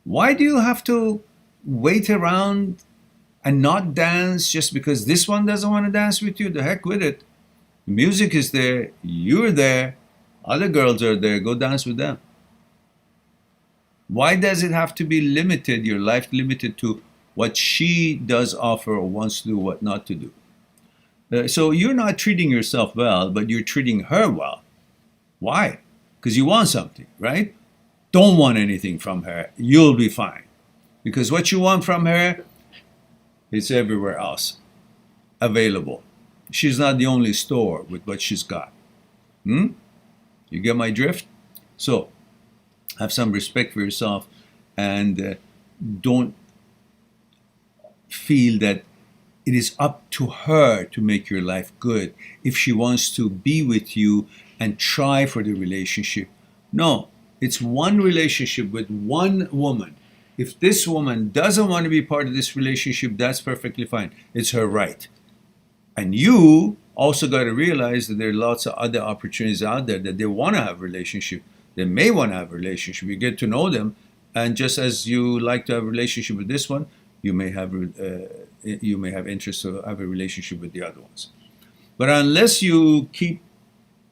Why do you have to wait around and not dance just because this one doesn't want to dance with you? The heck with it. The music is there, you're there, other girls are there, go dance with them. Why does it have to be limited, your life limited to what she does offer or wants to do, what not to do? So you're not treating yourself well, but you're treating her well. Why? Because you want something, right? Don't want anything from her, you'll be fine. Because what you want from her, it's everywhere else available. She's not the only store with what she's got. You get my drift? So have some respect for yourself, and don't feel that it is up to her to make your life good if she wants to be with you and try for the relationship. No, it's one relationship with one woman. If this woman doesn't want to be part of this relationship, that's perfectly fine. It's her right. And you also got to realize that there are lots of other opportunities out there that they want to have a relationship. They may want to have a relationship. You get to know them, and just as you like to have a relationship with this one, you may have interest to have a relationship with the other ones. But unless you keep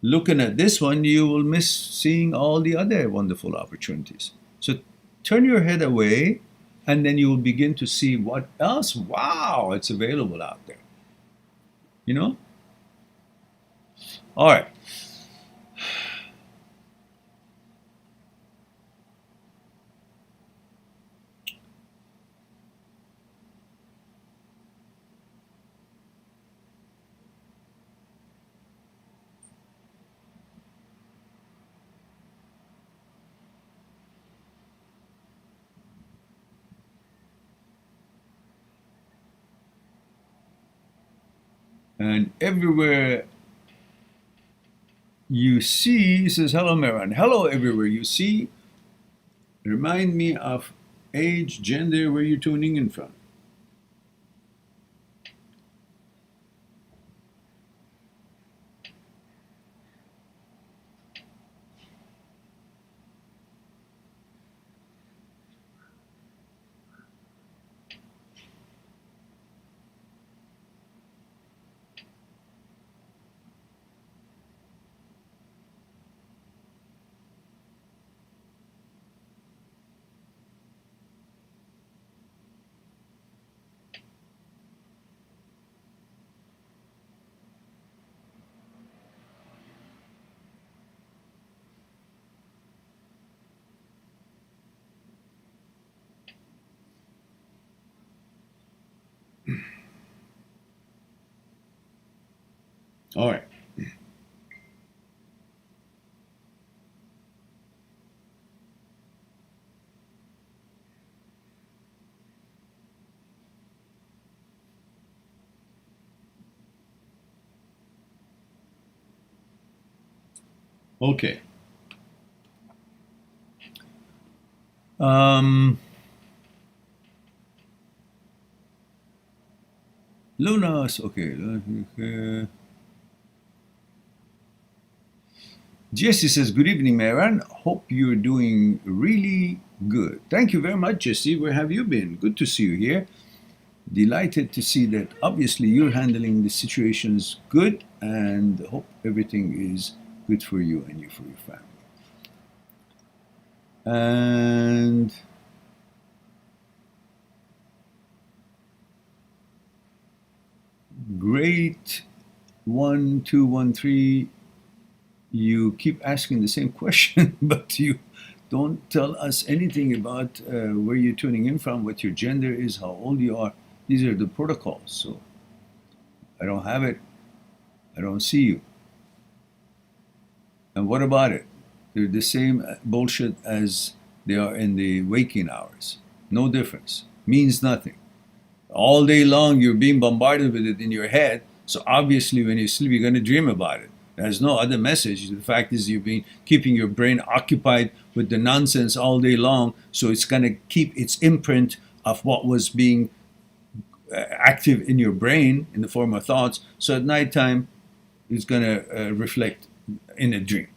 looking at this one, you will miss seeing all the other wonderful opportunities. So turn your head away, and then you will begin to see what else, wow, it's available out there. You know? All right. And everywhere you see, says, hello, Maran. Hello, everywhere you see. Remind me of age, gender, where you're tuning in from. All right. Okay. Lunas, okay. Jesse says, good evening, Maran. Hope you're doing really good. Thank you very much, Jesse. Where have you been? Good to see you here. Delighted to see that obviously you're handling the situations good, and hope everything is good for you and for your family. And great 1213 you keep asking the same question, but you don't tell us anything about where you're tuning in from, what your gender is, how old you are. These are the protocols. So I don't have it. I don't see you. And what about it? They're the same bullshit as they are in the waking hours. No difference. Means nothing. All day long you're being bombarded with it in your head. So obviously when you sleep you're going to dream about it. There's no other message. The fact is you've been keeping your brain occupied with the nonsense all day long. So it's going to keep its imprint of what was being active in your brain in the form of thoughts. So at nighttime it's going to reflect in a dream.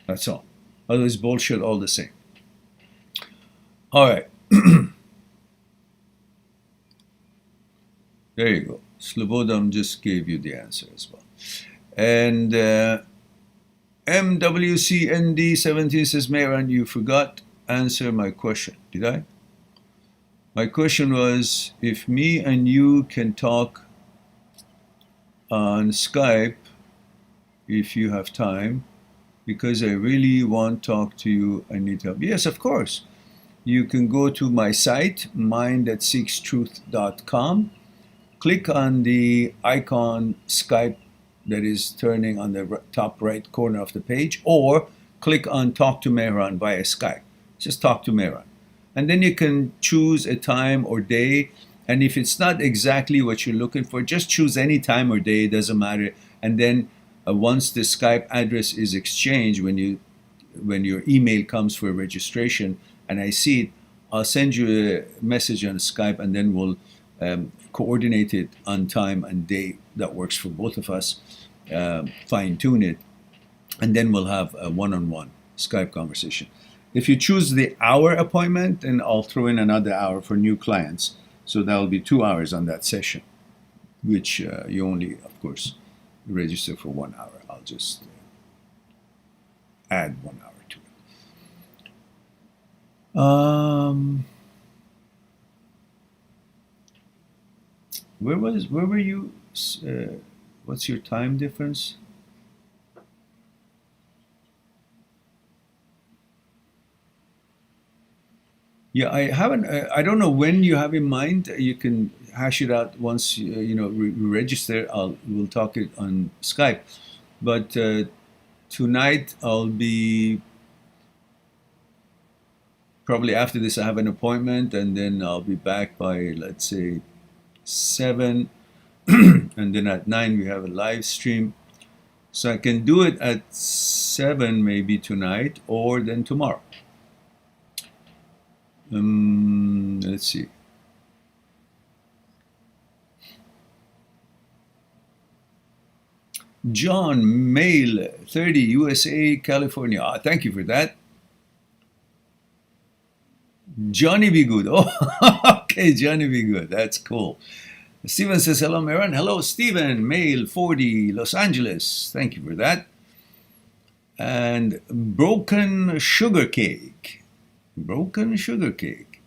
That's all. Otherwise, bullshit all the same. All right. There you go. Slobodam just gave you the answer as well. And MWCND17 says, Mehran, you forgot answer my question. Did I? My question was, if me and you can talk on Skype, if you have time, because I really want to talk to you, I need help. Yes, of course. You can go to my site, mindthatseekstruth.com. Click on the icon Skype that is turning on the top right corner of the page, or click on Talk to Mehran via Skype. Just talk to Mehran. And then you can choose a time or day. And if it's not exactly what you're looking for, just choose any time or day, it doesn't matter. And then once the Skype address is exchanged, when your email comes for registration and I see it, I'll send you a message on Skype, and then we'll coordinate it on time and day that works for both of us, fine tune it, and then we'll have a one-on-one Skype conversation. If you choose the hour appointment, then I'll throw in another hour for new clients. So that'll be 2 hours on that session, which you only, of course, register for 1 hour. I'll just add 1 hour to it. Where were you? What's your time difference? Yeah, I haven't. I don't know when you have in mind. You can hash it out once we register. We'll talk it on Skype. But tonight I'll be probably after this. I have an appointment, and then I'll be back by, let's say, 7, and then at 9 we have a live stream. So I can do it at 7 maybe tonight, or then tomorrow. Let's see. John, male, 30, USA, California. Thank you for that. Johnny Be Good. Oh, okay, Johnny Be Good. That's cool. Steven says, hello, Mehran. Hello, Steven, male, 40, Los Angeles. Thank you for that. And Broken Sugar Cake. Broken Sugar Cake.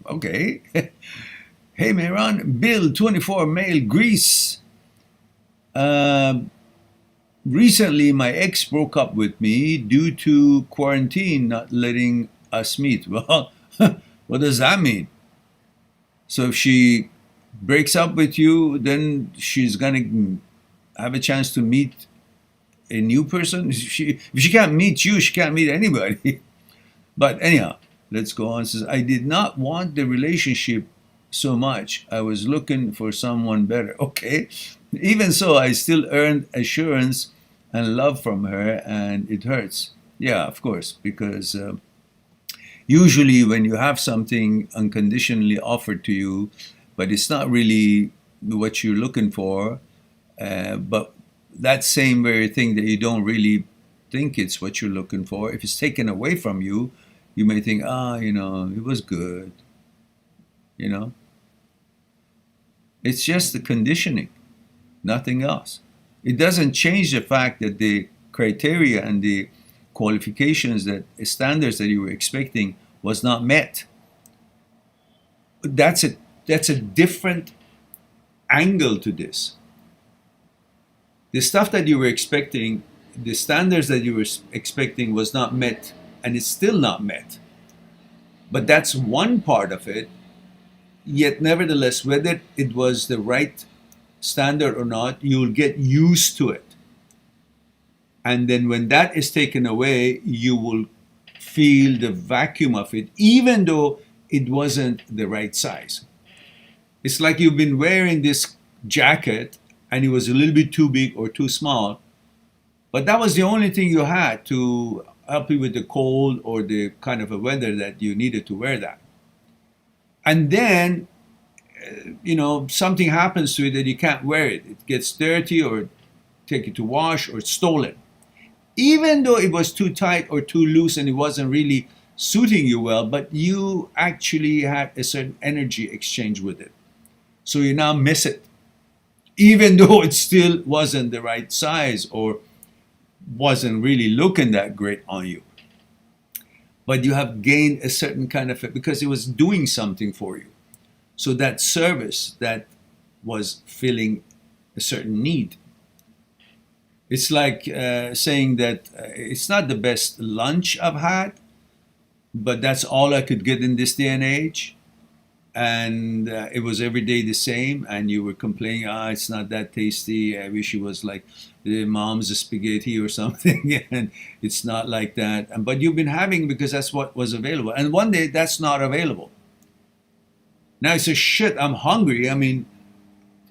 Okay. Hey, Mehran. Bill, 24, male, Greece. Recently, my ex broke up with me due to quarantine not letting us meet. Well, what does that mean? So if she breaks up with you, then she's going to have a chance to meet a new person? If she can't meet you, she can't meet anybody. But anyhow, let's go on. It says, I did not want the relationship so much. I was looking for someone better. Okay. Even so, I still earned assurance and love from her, and it hurts. Yeah, of course, because usually when you have something unconditionally offered to you, but it's not really what you're looking for, but that same very thing that you don't really think it's what you're looking for, if it's taken away from you, you may think, it was good. It's just the conditioning, nothing else. It doesn't change the fact that the criteria and the qualifications, that standards that you were expecting was not met. That's a different angle to this. The stuff that you were expecting the standards that you were expecting was not met, and it's still not met. But that's one part of it. Yet, nevertheless, whether it was the right standard or not, you'll get used to it. And then when that is taken away, you will feel the vacuum of it, even though it wasn't the right size. It's like you've been wearing this jacket and it was a little bit too big or too small, but that was the only thing you had to help you with the cold or the kind of a weather that you needed to wear that. And then, something happens to it that you can't wear it. It gets dirty or take it to wash or it's stolen. Even though it was too tight or too loose and it wasn't really suiting you well, but you actually had a certain energy exchange with it. So you now miss it, even though it still wasn't the right size or wasn't really looking that great on you. But you have gained a certain kind of, because it was doing something for you. So that service that was filling a certain need. It's like saying that it's not the best lunch I've had, but that's all I could get in this day and age. And it was every day the same, and you were complaining, it's not that tasty. I wish it was like the mom's spaghetti or something, and it's not like that. But you've been having because that's what was available. And one day that's not available. Now you say, shit, I'm hungry. I mean,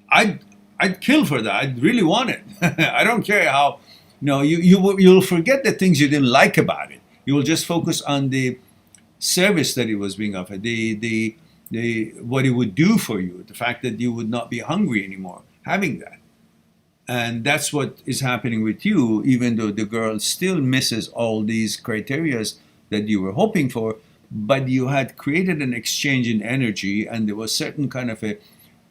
I'd kill for that. I'd really want it. I don't care how, you'll forget the things you didn't like about it. You will just focus on the service that it was being offered, the what it would do for you, the fact that you would not be hungry anymore, having that. And that's what is happening with you, even though the girl still misses all these criterias that you were hoping for, but you had created an exchange in energy, and there was certain kind of a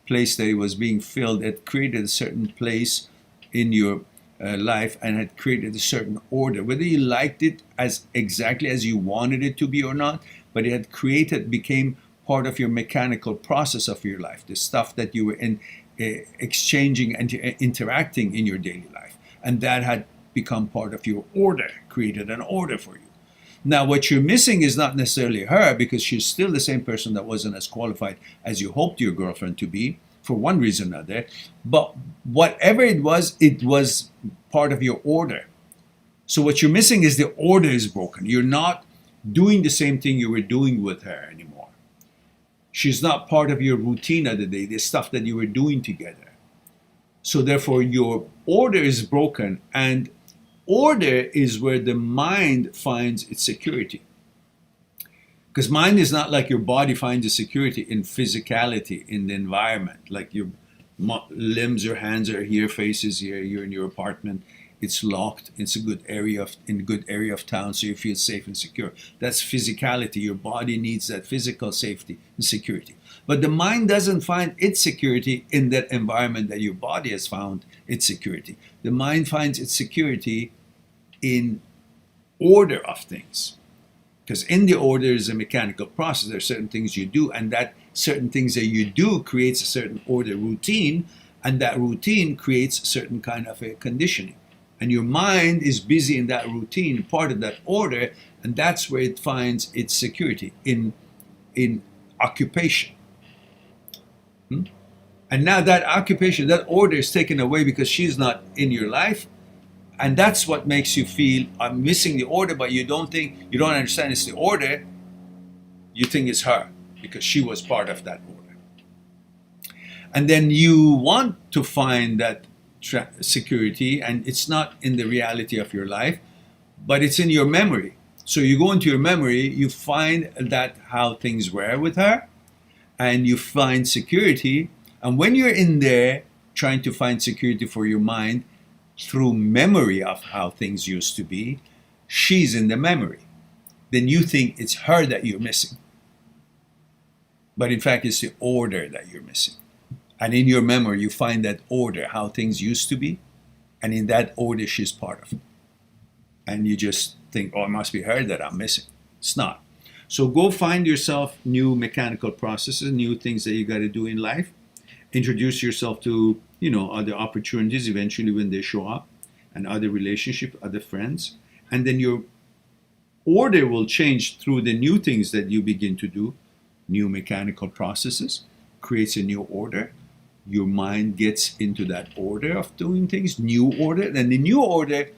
place that it was being filled that created a certain place in your life and had created a certain order, whether you liked it as exactly as you wanted it to be or not, but it had became part of your mechanical process of your life, the stuff that you were exchanging and interacting in your daily life. And that had become part of your order, created an order for you. Now, what you're missing is not necessarily her, because she's still the same person that wasn't as qualified as you hoped your girlfriend to be, for one reason or another. But whatever it was part of your order. So what you're missing is the order is broken. You're not doing the same thing you were doing with her anymore. She's not part of your routine of the day, the stuff that you were doing together. So therefore, your order is broken, and order is where the mind finds its security. Because mind is not like your body finds its security in physicality, in the environment. Like your limbs, your hands are here, faces here, you're in your apartment. It's locked. It's a good area of town, so you feel safe and secure. That's physicality. Your body needs that physical safety and security. But the mind doesn't find its security in that environment that your body has found its security. The mind finds its security in order of things. Because in the order is a mechanical process. There are certain things you do, and that certain things that you do creates a certain order routine, and that routine creates a certain kind of a conditioning. And your mind is busy in that routine, part of that order, and that's where it finds its security, in occupation. And now that occupation, that order is taken away because she's not in your life, and that's what makes you feel, I'm missing the order, but you don't understand it's the order, you think it's her, because she was part of that order. And then you want to find that security, and it's not in the reality of your life, but it's in your memory. So you go into your memory, you find that how things were with her, and you find security. And when you're in there trying to find security for your mind through memory of how things used to be, she's in the memory. Then you think it's her that you're missing. But in fact, it's the order that you're missing. And in your memory, you find that order, how things used to be. And in that order, she's part of it. And you just think, it must be her that I'm missing. It's not. So go find yourself new mechanical processes, new things that you got to do in life. Introduce yourself to, other opportunities eventually when they show up. and other relationships, other friends. And then your order will change through the new things that you begin to do, new mechanical processes, creates a new order. Your mind gets into that order of doing things, new order. And the new order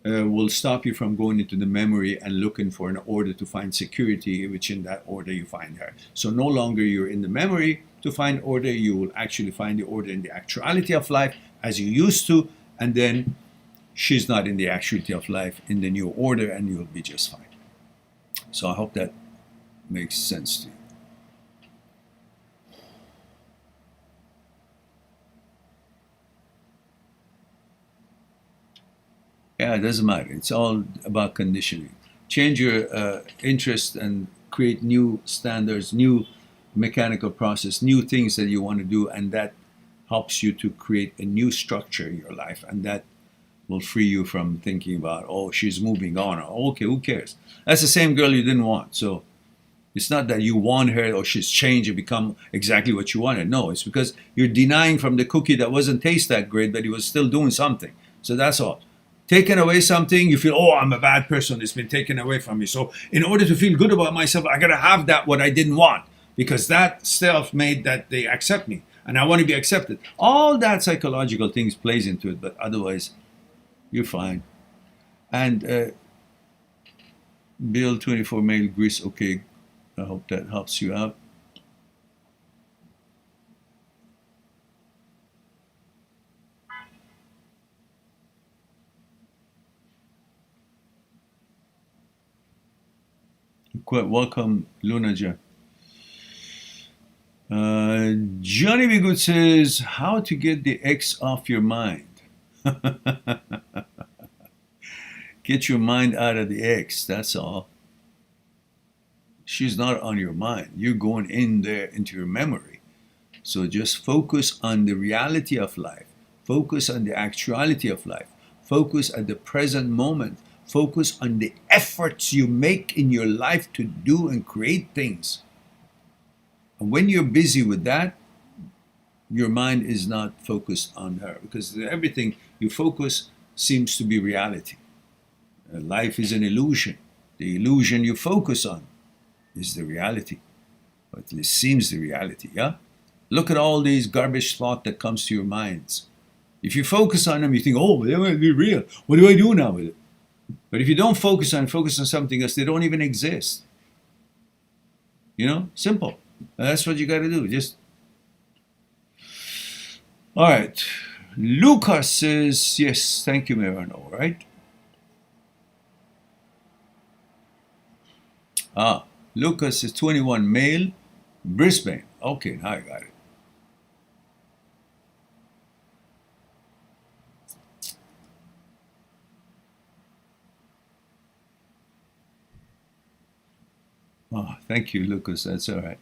will stop you from going into the memory and looking for an order to find security, which in that order you find her. So no longer you're in the memory to find order, you will actually find the order in the actuality of life as you used to, and then she's not in the actuality of life in the new order, and you'll be just fine. So I hope that makes sense to you. Yeah, it doesn't matter. It's all about conditioning. Change your interest and create new standards, new mechanical process, new things that you want to do, and that helps you to create a new structure in your life, and that will free you from thinking about, oh, she's moving on, or okay, who cares? That's the same girl you didn't want. So it's not that you want her or she's changed and become exactly what you wanted. No, it's because you're denying from the cookie that wasn't taste that great, but he was still doing something. So that's all. Taken away something, you feel, oh, I'm a bad person. It's been taken away from me. So in order to feel good about myself, I got to have that what I didn't want, because that stuff made that they accept me, and I want to be accepted. All that psychological things plays into it, but otherwise, you're fine. And Bill 24 male Greece, okay. I hope that helps you out. Quite welcome, Lunaja. Johnny B. Good says, how to get the ex off your mind. Get your mind out of the ex, that's all. She's not on your mind. You're going in there into your memory. So just focus on the reality of life. Focus on the actuality of life. Focus at the present moment. Focus on the efforts you make in your life to do and create things. And when you're busy with that, your mind is not focused on her, because everything you focus seems to be reality. Life is an illusion. The illusion you focus on is the reality. But it seems the reality, yeah? Look at all these garbage thoughts that comes to your minds. If you focus on them, you think, oh, they might be real. What do I do now with it? But if you don't focus on something else, they don't even exist. You know, simple. And that's what you got to do. Just, all right. Lucas says, yes, thank you, Marano, right? Lucas is 21, male, Brisbane. Okay, now I got it. Oh, thank you, Lucas. That's all right.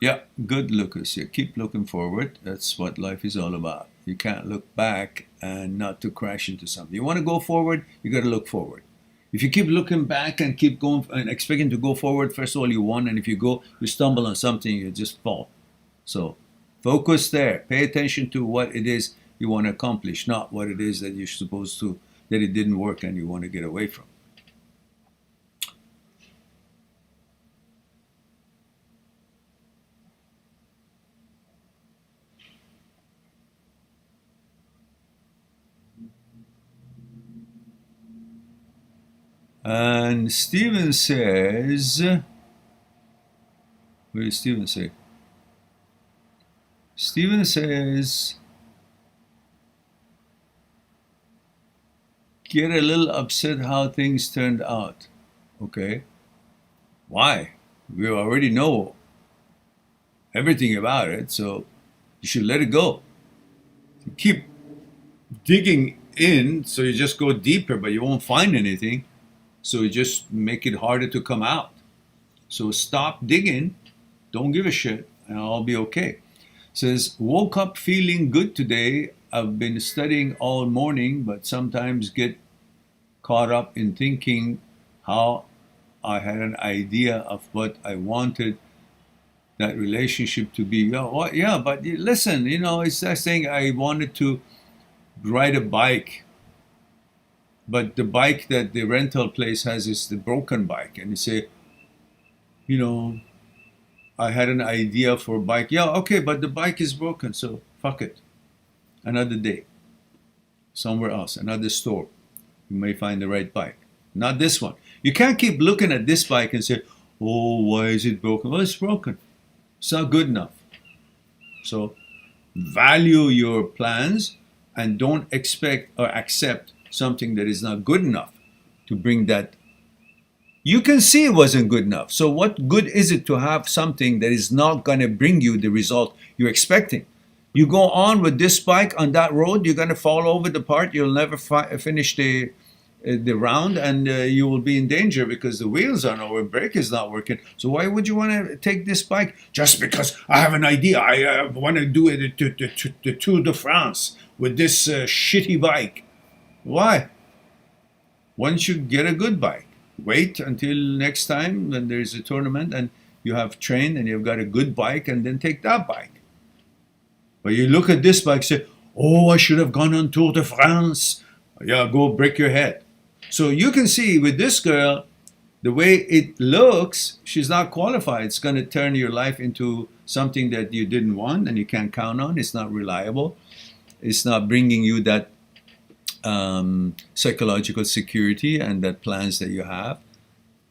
Yeah, good, Lucas. Yeah, keep looking forward. That's what life is all about. You can't look back and not to crash into something. You want to go forward, you got to look forward. If you keep looking back and keep going and expecting to go forward, first of all, you won. And if you stumble on something, you just fall. So focus there. Pay attention to what it is you want to accomplish, not what it is that you're supposed to, that it didn't work and you want to get away from. And Stephen says, what did Stephen say? Stephen says, get a little upset how things turned out. Okay. Why? We already know everything about it, so you should let it go. You keep digging in, so you just go deeper, but you won't find anything. So you just make it harder to come out. So stop digging, don't give a shit, and I'll be okay. It says, woke up feeling good today. I've been studying all morning, but sometimes get caught up in thinking how I had an idea of what I wanted that relationship to be, oh, well, yeah, but listen, it's like saying I wanted to ride a bike, but the bike that the rental place has is the broken bike. And you say, you know, I had an idea for a bike. Yeah, okay, but the bike is broken, so fuck it. Another day, somewhere else, another store. You may find the right bike. Not this one. You can't keep looking at this bike and say, oh, why is it broken? Well, it's broken. It's not good enough. So value your plans and don't expect or accept something that is not good enough to bring that. You can see it wasn't good enough. So what good is it to have something that is not going to bring you the result you're expecting? You go on with this bike on that road, you're going to fall over the part. You'll never finish the round, and you will be in danger because the wheels are nowhere, brake is not working. So why would you want to take this bike? Just because I have an idea. I want to do it to the Tour de France with this shitty bike. Why? Why don't you get a good bike? Wait until next time when there's a tournament and you have trained and you've got a good bike, and then take that bike. But you look at this bike and say, oh, I should have gone on Tour de France. Yeah, go break your head. So you can see with this girl, the way it looks, she's not qualified. It's going to turn your life into something that you didn't want and you can't count on. It's not reliable. It's not bringing you that psychological security and that plans that you have.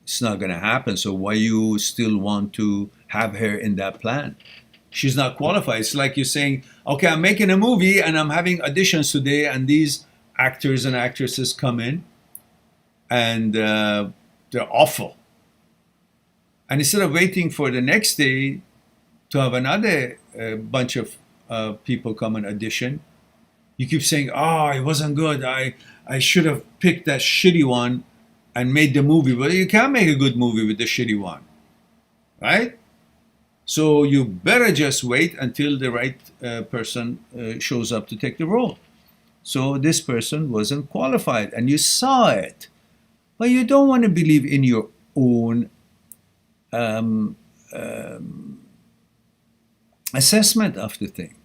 It's not going to happen. So why you still want to have her in that plan? She's not qualified. It's like you're saying, okay, I'm making a movie and I'm having auditions today, and these actors and actresses come in and they're awful. And instead of waiting for the next day to have another bunch of people come and audition, you keep saying, oh, it wasn't good. I should have picked that shitty one and made the movie. But you can't make a good movie with the shitty one, right? So you better just wait until the right person shows up to take the role. So this person wasn't qualified, and you saw it. But you don't want to believe in your own assessment of the thing.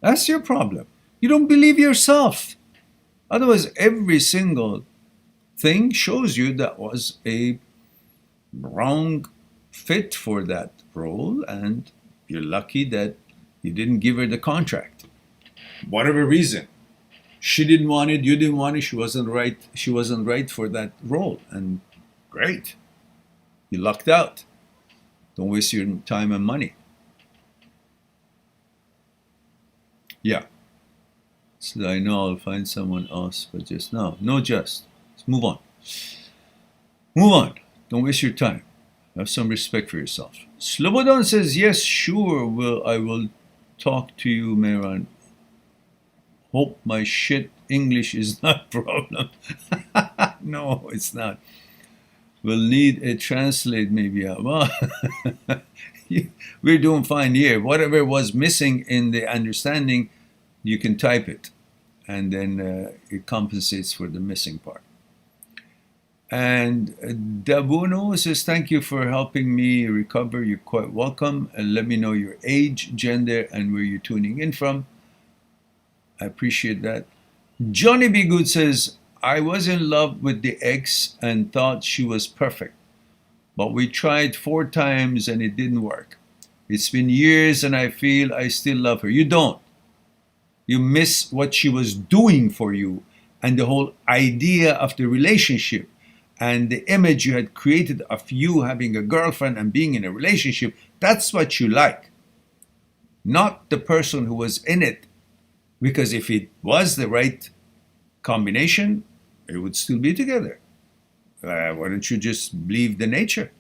That's your problem. You don't believe yourself. Otherwise, every single thing shows you that was a wrong fit for that role, and you're lucky that you didn't give her the contract. Whatever reason. She didn't want it, you didn't want it, she wasn't right for that role. And great. You lucked out. Don't waste your time and money. Yeah. So I know I'll find someone else, but just no. Let's move on. Move on. Don't waste your time. Have some respect for yourself. Slobodan says, yes, sure, I will talk to you, Mehran. Hope my shit English is not a problem. No, it's not. We'll need a translate maybe. Well, we're doing fine here. Whatever was missing in the understanding, you can type it, and then it compensates for the missing part. And Dabuno says, thank you for helping me recover. You're quite welcome. And let me know your age, gender, and where you're tuning in from. I appreciate that. Johnny B. Good says, I was in love with the ex and thought she was perfect. But we tried 4 times and it didn't work. It's been years and I feel I still love her. You don't. You miss what she was doing for you and the whole idea of the relationship and the image you had created of you having a girlfriend and being in a relationship. That's what you like. Not the person who was in it. Because if it was the right combination, it would still be together. Why don't you just believe the nature?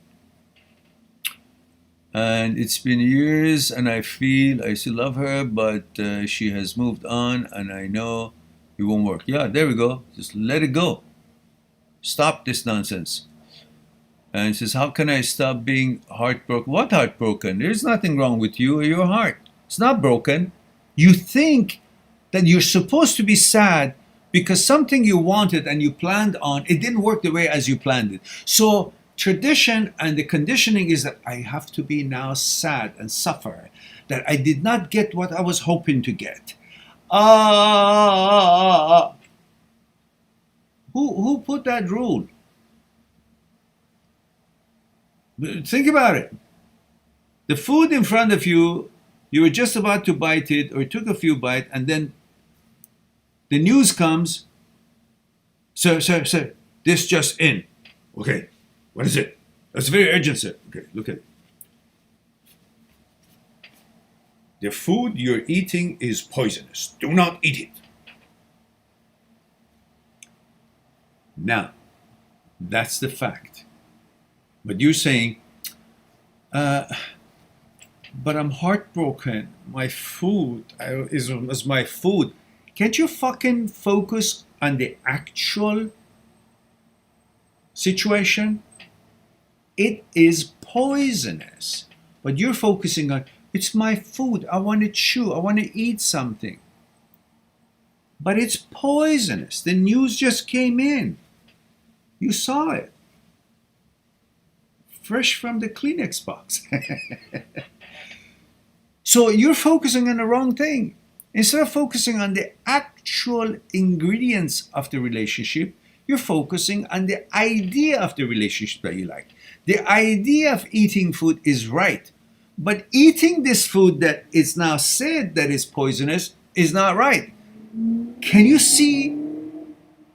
And it's been years and I feel I still love her, but she has moved on and I know it won't work. Yeah, there we go. Just let it go. Stop this nonsense. And it says, how can I stop being heartbroken? What heartbroken? There's nothing wrong with you or your heart. It's not broken. You think that you're supposed to be sad because something you wanted and you planned on, it didn't work the way as you planned it. So tradition and the conditioning is that I have to be now sad and suffer, that I did not get what I was hoping to get. Who put that rule? Think about it. The food in front of you, you were just about to bite it or took a few bites, and then the news comes. Sir, this just in. Okay, what is it? That's very urgent, sir. Okay, look at it. The food you're eating is poisonous. Do not eat it. Now, that's the fact. But you're saying, but I'm heartbroken. My food was my food. Can't you fucking focus on the actual situation? It is poisonous. But you're focusing on, it's my food. I want to chew. I want to eat something. But it's poisonous. The news just came in. You saw it. Fresh from the Kleenex box. So you're focusing on the wrong thing. Instead of focusing on the actual ingredients of the relationship, you're focusing on the idea of the relationship that you like. The idea of eating food is right. But eating this food that is now said that is poisonous is not right. Can you see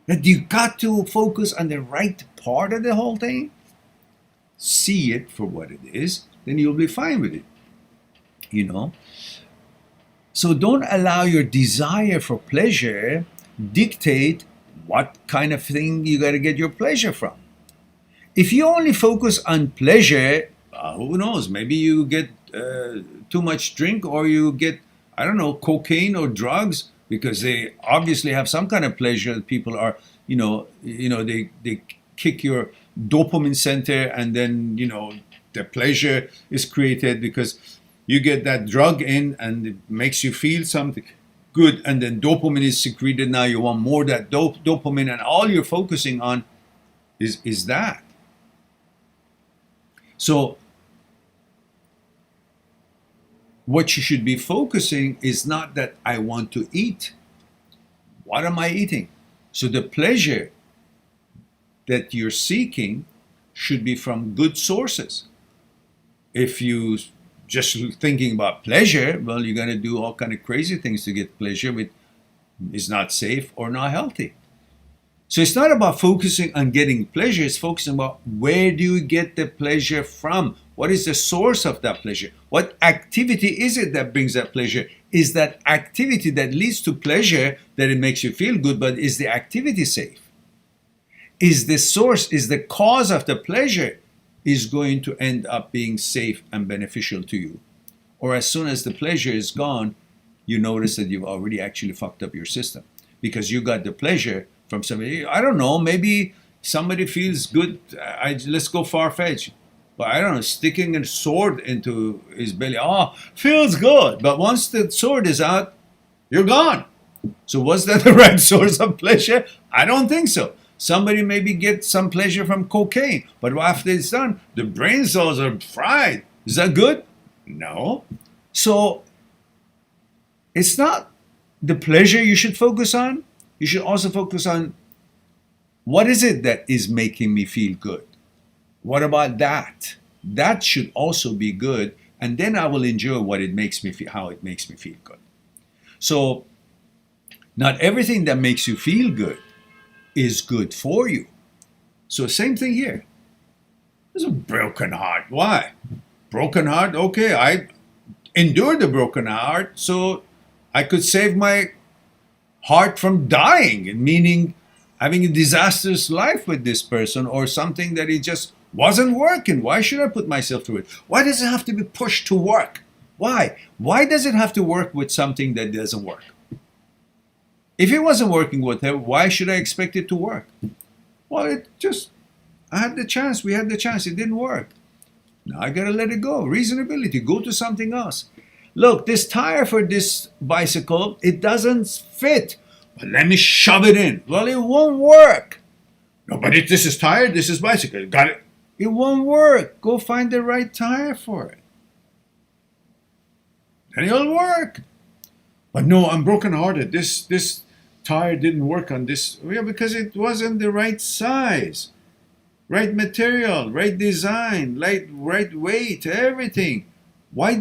that you got to focus on the right part of the whole thing? See it for what it is, then you'll be fine with it. You know? So don't allow your desire for pleasure dictate what kind of thing you got to get your pleasure from. If you only focus on pleasure, who knows, maybe you get too much drink, or you get, I don't know, cocaine or drugs, because they obviously have some kind of pleasure. People are, they kick your dopamine center, and then, the pleasure is created because you get that drug in and it makes you feel something good, and then dopamine is secreted. Now you want more of that dopamine, and all you're focusing on is that. So what you should be focusing is not that I want to eat. What am I eating? So the pleasure that you're seeking should be from good sources. If you just thinking about pleasure, well, you're going to do all kind of crazy things to get pleasure, which is not safe or not healthy. So it's not about focusing on getting pleasure, it's focusing about where do you get the pleasure from? What is the source of that pleasure? What activity is it that brings that pleasure? Is that activity that leads to pleasure that it makes you feel good, but is the activity safe? Is the source, is the cause of the pleasure is going to end up being safe and beneficial to you? Or as soon as the pleasure is gone, you notice that you've already actually fucked up your system because you got the pleasure from somebody. I don't know, maybe somebody feels good. Let's go far-fetched. But I don't know, sticking a sword into his belly, feels good. But once the sword is out, you're gone. So was that the right source of pleasure? I don't think so. Somebody maybe gets some pleasure from cocaine, but after it's done, the brain cells are fried. Is that good? No. So it's not the pleasure you should focus on. You should also focus on what is it that is making me feel good? What about that? That should also be good, and then I will enjoy what it makes me feel, how it makes me feel good. So not everything that makes you feel good is good for you. So same thing here. There's a broken heart. Why? Broken heart, okay, I endured the broken heart so I could save my heart from dying, meaning having a disastrous life with this person or something that it just wasn't working. Why should I put myself through it? Why does it have to be pushed to work? Why? Why does it have to work with something that doesn't work? If it wasn't working with her, why should I expect it to work? Well, I had the chance. We had the chance. It didn't work. Now I got to let it go. Reasonability. Go to something else. Look, this tire for this bicycle, it doesn't fit. But let me shove it in. Well, it won't work. No, but this is tire, this is bicycle. Got it. It won't work. Go find the right tire for it. And it'll work. But no, I'm brokenhearted. This tire didn't work on this. Yeah, because it wasn't the right size, right material, right design, right weight, everything. Why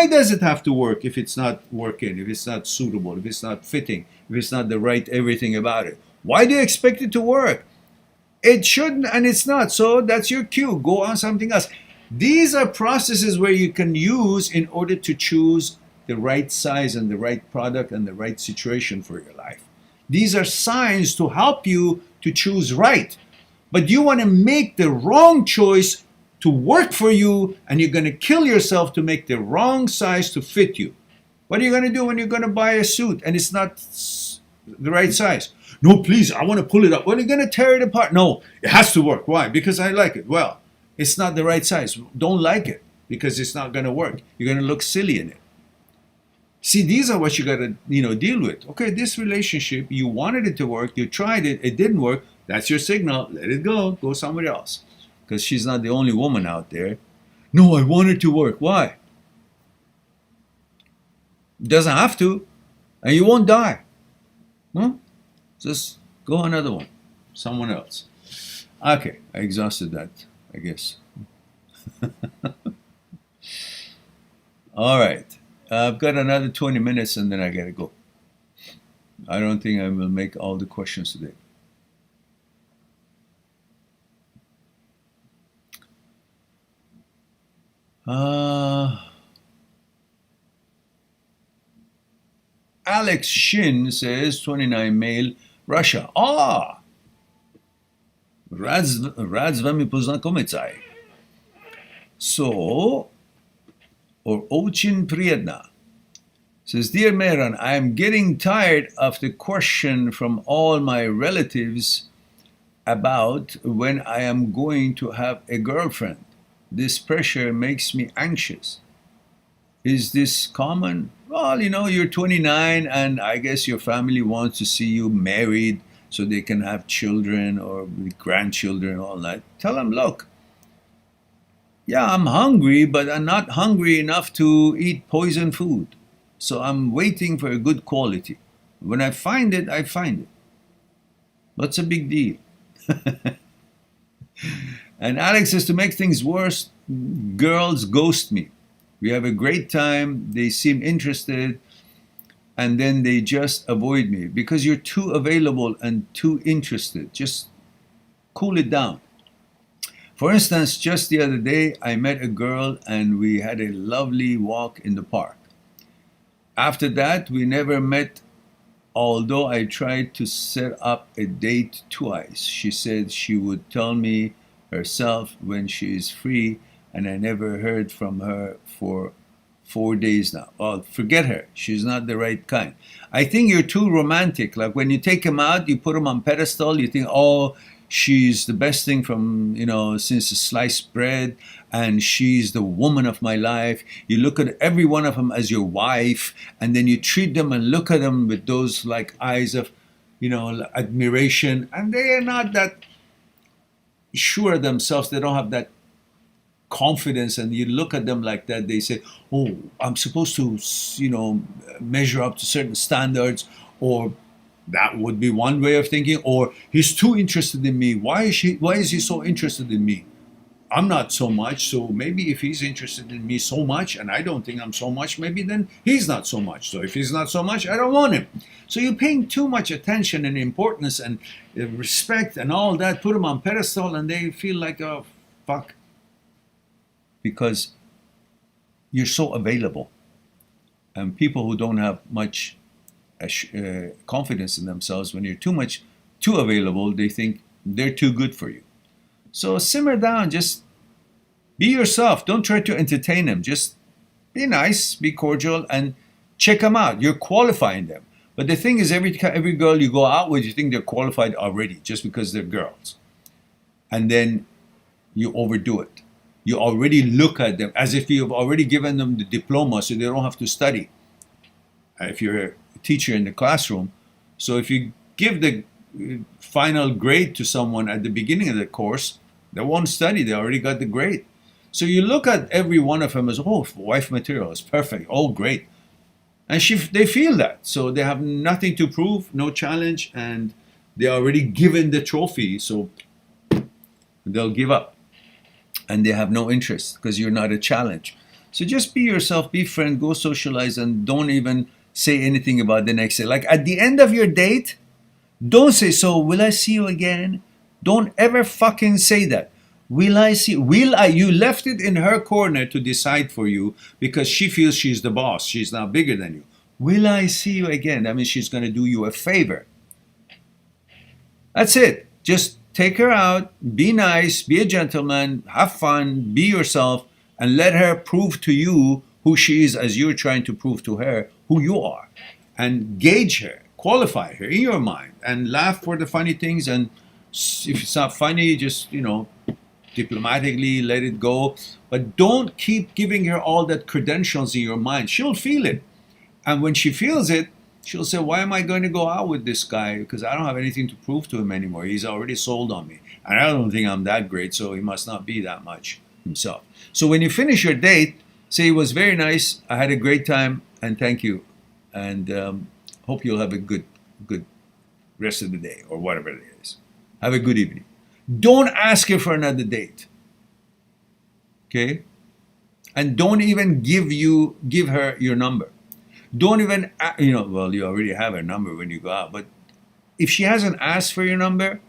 does it have to work if it's not working, if it's not suitable, if it's not fitting, if it's not the right everything about it? Why do you expect it to work? It shouldn't, and it's not. So that's your cue. Go on something else. These are processes where you can use in order to choose the right size and the right product and the right situation for your life. These are signs to help you to choose right. But you want to make the wrong choice to work for you, and you're going to kill yourself to make the wrong size to fit you. What are you going to do when you're going to buy a suit and it's not the right size? No, please, I want to pull it up. Well, you're going to tear it apart. No, it has to work. Why? Because I like it. Well, it's not the right size. Don't like it because it's not going to work. You're going to look silly in it. See, these are what you got to, deal with. Okay, this relationship, you wanted it to work. You tried it. It didn't work. That's your signal. Let it go. Go somewhere else. Because she's not the only woman out there. No, I want it to work. Why? It doesn't have to. And you won't die. Huh? Just go another one. Someone else. Okay, I exhausted that, I guess. All right. I've got another 20 minutes and then I got to go. I don't think I will make all the questions today. Alex Shin says 29 male, Russia. Rad z wami poznakomicaj. So, or Ochin Priedna says, Dear Meran, I am getting tired of the question from all my relatives about when I am going to have a girlfriend. This pressure makes me anxious. Is this common? Well, you're 29 and I guess your family wants to see you married so they can have children or grandchildren and all that. Tell them, look, yeah, I'm hungry, but I'm not hungry enough to eat poison food. So I'm waiting for a good quality. When I find it, I find it. What's a big deal? And Alex says, to make things worse, girls ghost me. We have a great time, they seem interested, and then they just avoid me because you're too available and too interested. Just cool it down. For instance, just the other day, I met a girl and we had a lovely walk in the park. After that, we never met, although I tried to set up a date twice. She said she would tell me herself when she is free, and I never heard from her for 4 days now. Well, forget her. She's not the right kind. I think you're too romantic. Like when you take them out, you put them on pedestal, you think, oh, she's the best thing from, since sliced bread, and she's the woman of my life. You look at every one of them as your wife, and then you treat them and look at them with those like eyes of, admiration, and they are not that sure of themselves. They don't have that confidence, and you look at them like that, they say, oh, I'm supposed to, measure up to certain standards, or that would be one way of thinking, or he's too interested in me. Why is he so interested in me? I'm not so much, so maybe if he's interested in me so much and I don't think I'm so much, maybe then he's not so much. So if he's not so much, I don't want him. So you're paying too much attention and importance and respect and all that, put them on pedestal, and they feel like, oh, fuck. Because you're so available. And people who don't have much confidence in themselves, when you're too available, they think they're too good for you. So simmer down, just be yourself. Don't try to entertain them. Just be nice, be cordial, and check them out. You're qualifying them. But the thing is, every girl you go out with, you think they're qualified already just because they're girls. And then you overdo it. You already look at them as if you've already given them the diploma so they don't have to study. If you're a teacher in the classroom. So if you give the final grade to someone at the beginning of the course, They won't study. They already got the grade. So you look at every one of them as, oh, wife material is perfect. Oh, great. And they feel that. So they have nothing to prove, no challenge, and they're already given the trophy. So they'll give up. And they have no interest because you're not a challenge. So just be yourself, be friend, go socialize, and don't even say anything about the next day. Like at the end of your date, don't say, so will I see you again? Don't ever fucking say that. Will I see? Will I? You left it in her corner to decide for you because she feels she's the boss. She's now bigger than you. Will I see you again? That means she's going to do you a favor. That's it. Just take her out, be nice, be a gentleman, have fun, be yourself, and let her prove to you who she is as you're trying to prove to her who you are. And gauge her, qualify her in your mind, and laugh for the funny things. And if it's not funny, just, diplomatically let it go. But don't keep giving her all that credentials in your mind. She'll feel it. And when she feels it, she'll say, why am I going to go out with this guy? Because I don't have anything to prove to him anymore. He's already sold on me. And I don't think I'm that great, so he must not be that much himself. So when you finish your date, say it was very nice, I had a great time, and thank you. And hope you'll have a good rest of the day, or whatever it is. Have a good evening. Don't ask her for another date. Okay? And don't even give her your number. Don't even, well, you already have her number when you go out, but if she hasn't asked for your number,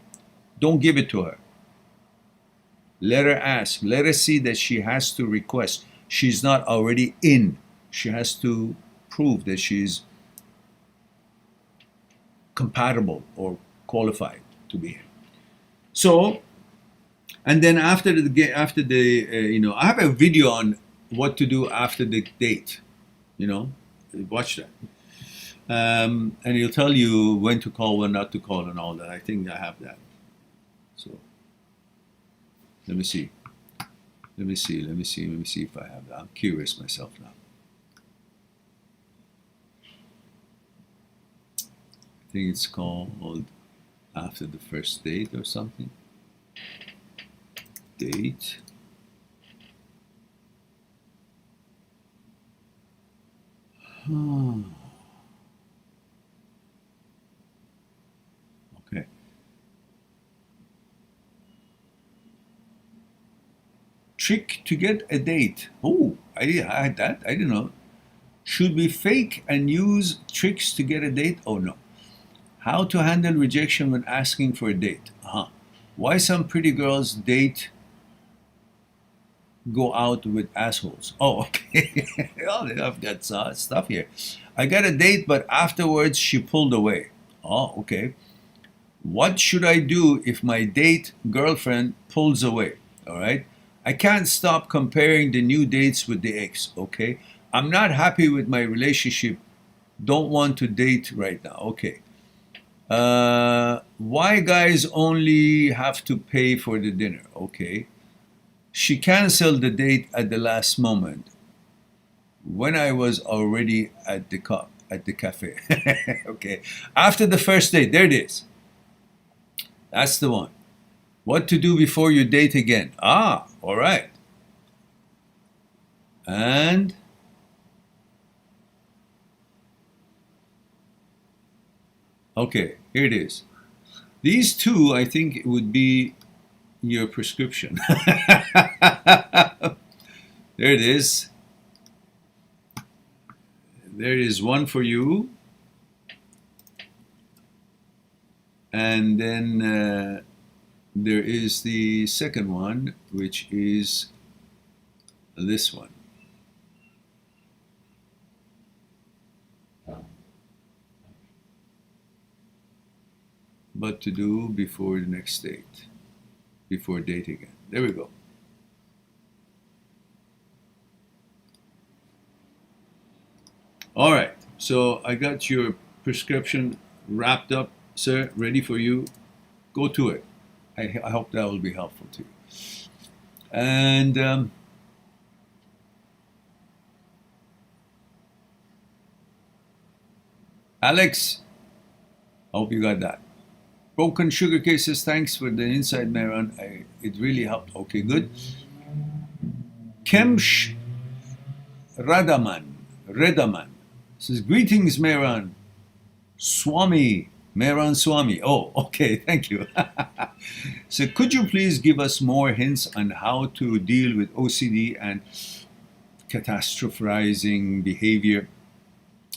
don't give it to her. Let her ask. Let her see that she has to request. She's not already in. She has to prove that she's compatible or qualified to be in. So, and then after the I have a video on what to do after the date. Watch that. And he'll tell you when to call, when not to call, and all that. I think I have that. So let me see if I have that. I'm curious myself now. I think it's called After the First Date or something. Date. Okay. Trick to get a date. Oh, I had that. I didn't know. Should we fake and use tricks to get a date? Oh no. How to handle rejection when asking for a date. Why some pretty girls go out with assholes. Oh, okay. Oh, I've got stuff here. I got a date, but afterwards she pulled away. Oh, okay. What should I do if my date girlfriend pulls away? All right. I can't stop comparing the new dates with the ex. Okay. I'm not happy with my relationship. Don't want to date right now. Okay. Why guys only have to pay for the dinner? Okay. She canceled the date at the last moment when I was already at the cafe. Okay. After the first date, there it is. That's the one. What to do before you date again? All right. And okay, here it is. These two, I think, would be your prescription. There it is. There is one for you. And then there is the second one, which is this one. What to do before the next date, before dating again. There we go. All right, so I got your prescription wrapped up, sir, ready for you. Go to it. I hope that will be helpful to you. And Alex, I hope you got that. Broken Sugar Case says, thanks for the insight, Meron. It really helped. Okay, good. Kemsh Redaman says, greetings, Meron. Meron Swami. Oh, okay, thank you. So could you please give us more hints on how to deal with OCD and catastrophizing behavior?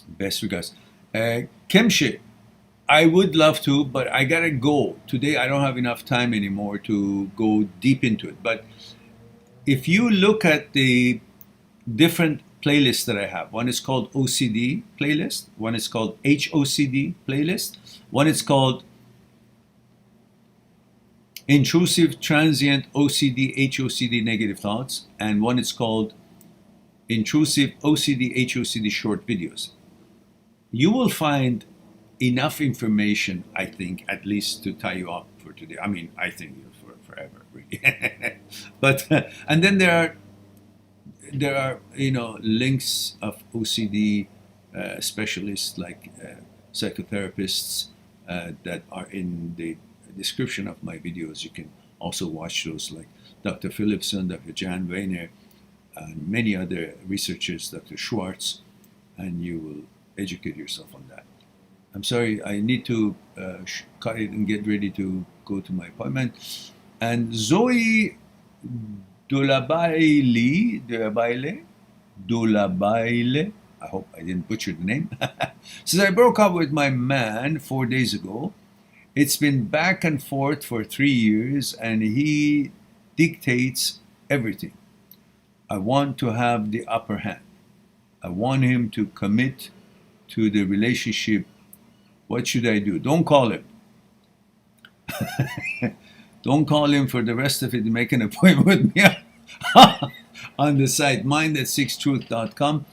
Best regards. Kemshe, I would love to, but I gotta go. Today I don't have enough time anymore to go deep into it. But if you look at the different playlists that I have, one is called OCD playlist, one is called HOCD playlist, one is called Intrusive Transient OCD HOCD Negative Thoughts, and one is called Intrusive OCD HOCD Short Videos. You will find enough information, I think, at least to tie you up for today. I mean, I think for forever, really. But and then there are links of OCD specialists like psychotherapists that are in the description of my videos. You can also watch those, like Dr. Philipson, Dr. Jan Weiner, and many other researchers, Dr. Schwartz, and you will educate yourself on that. I'm sorry, I need to cut it and get ready to go to my appointment. And Zoe Dolabaile, I hope I didn't butcher the name, says, I broke up with my man 4 days ago. It's been back and forth for 3 years, and he dictates everything. I want to have the upper hand. I want him to commit to the relationship. What should I do? Don't call him. Don't call him for the rest of it. Make an appointment with me on the site mind@6truth.com.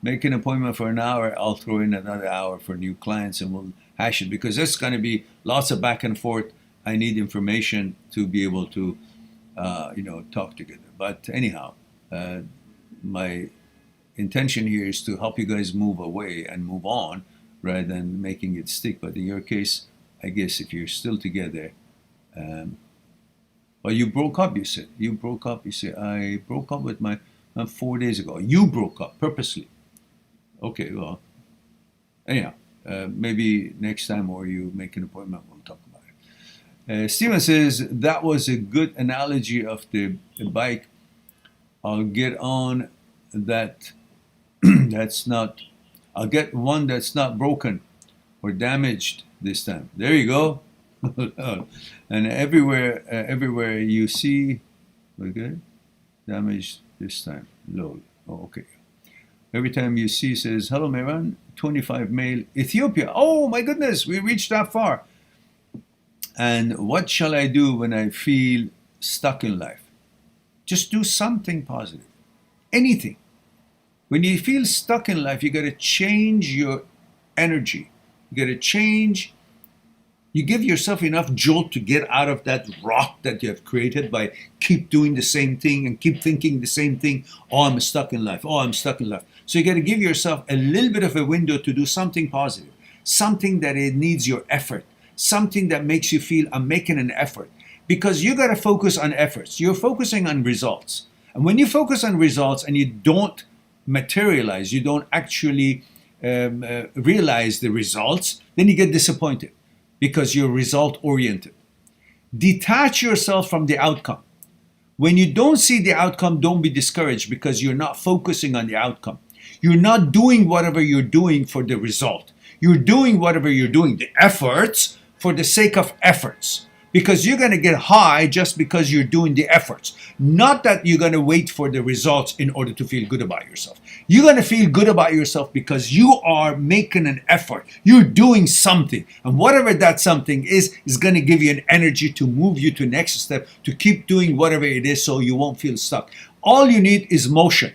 Make an appointment for an hour. I'll throw in another hour for new clients and we'll hash it, because there's going to be lots of back and forth. I need information to be able to talk together. But anyhow, my intention here is to help you guys move away and move on rather than making it stick. But in your case, I guess if you're still together, well, you broke up, you said. You broke up. You say, I broke up with my man 4 days ago. You broke up purposely. Okay, well, anyhow, maybe next time or you make an appointment, we'll talk about it. Steven says, that was a good analogy of the bike. I'll get on that. I'll get one that's not broken or damaged this time. There you go. And everywhere you see, okay, damaged this time. Load. Oh, okay. Every time you see says, hello, Meron, 25 male, Ethiopia. Oh my goodness, we reached that far. And what shall I do when I feel stuck in life? Just do something positive. Anything. When you feel stuck in life, you got to change your energy. You got to change. You give yourself enough jolt to get out of that rot that you have created by keep doing the same thing and keep thinking the same thing. Oh, I'm stuck in life. Oh, I'm stuck in life. So you got to give yourself a little bit of a window to do something positive, something that it needs your effort, something that makes you feel I'm making an effort. Because you got to focus on efforts. You're focusing on results. And when you focus on results and you don't materialize, you don't actually realize the results, then you get disappointed because you're result oriented. Detach yourself from the outcome. When you don't see the outcome, don't be discouraged because you're not focusing on the outcome. You're not doing whatever you're doing for the result. You're doing whatever you're doing, the efforts, for the sake of efforts. Because you're going to get high just because you're doing the efforts. Not that you're going to wait for the results in order to feel good about yourself. You're going to feel good about yourself because you are making an effort. You're doing something. And whatever that something is going to give you an energy to move you to the next step, to keep doing whatever it is so you won't feel stuck. All you need is motion,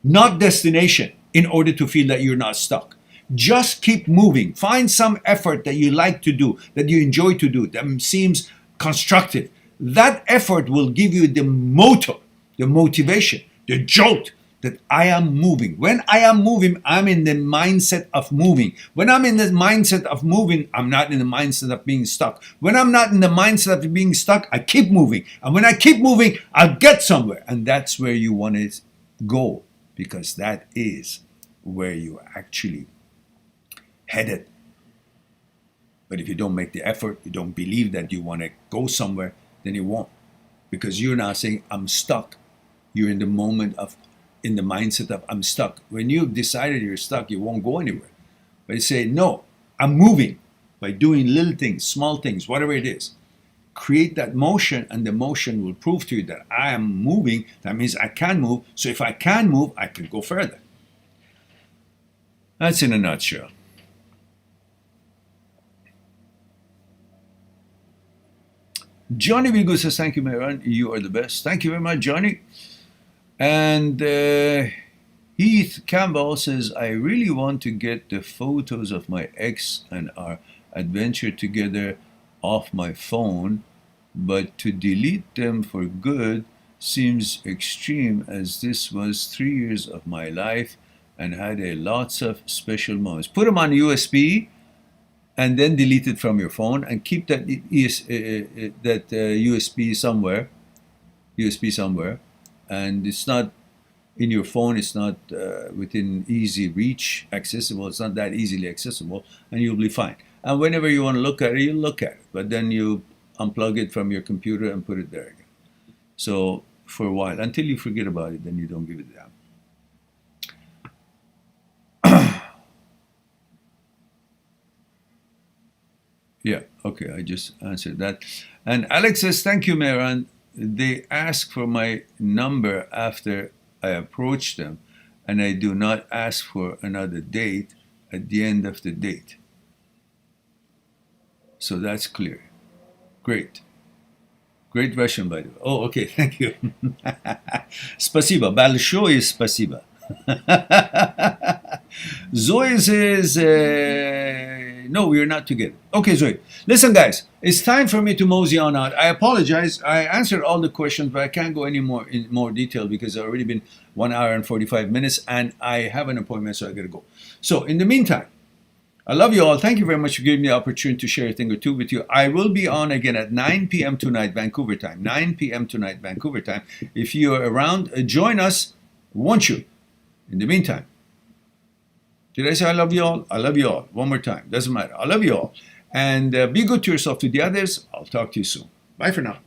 not destination, in order to feel that you're not stuck. Just keep moving. Find some effort that you like to do, that you enjoy to do, that seems constructive. That effort will give you the motor, the motivation, the jolt that I am moving. When I am moving, I'm in the mindset of moving. When I'm in the mindset of moving, I'm not in the mindset of being stuck. When I'm not in the mindset of being stuck, I keep moving. And when I keep moving, I'll get somewhere. And that's where you want to go, because that is where you actually headed. But if you don't make the effort, you don't believe that you want to go somewhere, then you won't. Because you're now saying, I'm stuck. You're in the mindset of I'm stuck. When you've decided you're stuck, you won't go anywhere. But you say, no, I'm moving by doing little things, small things, whatever it is. Create that motion, and the motion will prove to you that I am moving. That means I can move. So if I can move, I can go further. That's in a nutshell. Johnny Vigo says, thank you, Mehran. You are the best. Thank you very much, Johnny. And Heath Campbell says, I really want to get the photos of my ex and our adventure together off my phone, but to delete them for good seems extreme, as this was 3 years of my life and had a lots of special moments. Put them on USB and then delete it from your phone, and keep that USB somewhere. And it's not in your phone, it's not within easy reach, accessible. It's not that easily accessible, and you'll be fine. And whenever you want to look at it, you look at it, but then you unplug it from your computer and put it there again. So for a while, until you forget about it, then you don't give it down. Yeah, okay, I just answered that. And Alex says, thank you, Mehran. They ask for my number after I approach them, and I do not ask for another date at the end of the date. So that's clear. Great. Great Russian, by the way. Oh, okay, thank you. Спасибо. Большое спасибо. Zoe says, no, we are not together. Okay, Zoe. Listen, guys, it's time for me to mosey on out. I apologize. I answered all the questions, but I can't go any more in more detail because it's already been 1 hour and 45 minutes, and I have an appointment, so I got to go. So in the meantime, I love you all. Thank you very much for giving me the opportunity to share a thing or two with you. I will be on again at 9 p.m. tonight, Vancouver time. 9 p.m. tonight, Vancouver time. If you are around, join us, won't you? In the meantime, did I say I love you all? I love you all. One more time. Doesn't matter. I love you all. And be good to yourself, to the others. I'll talk to you soon. Bye for now.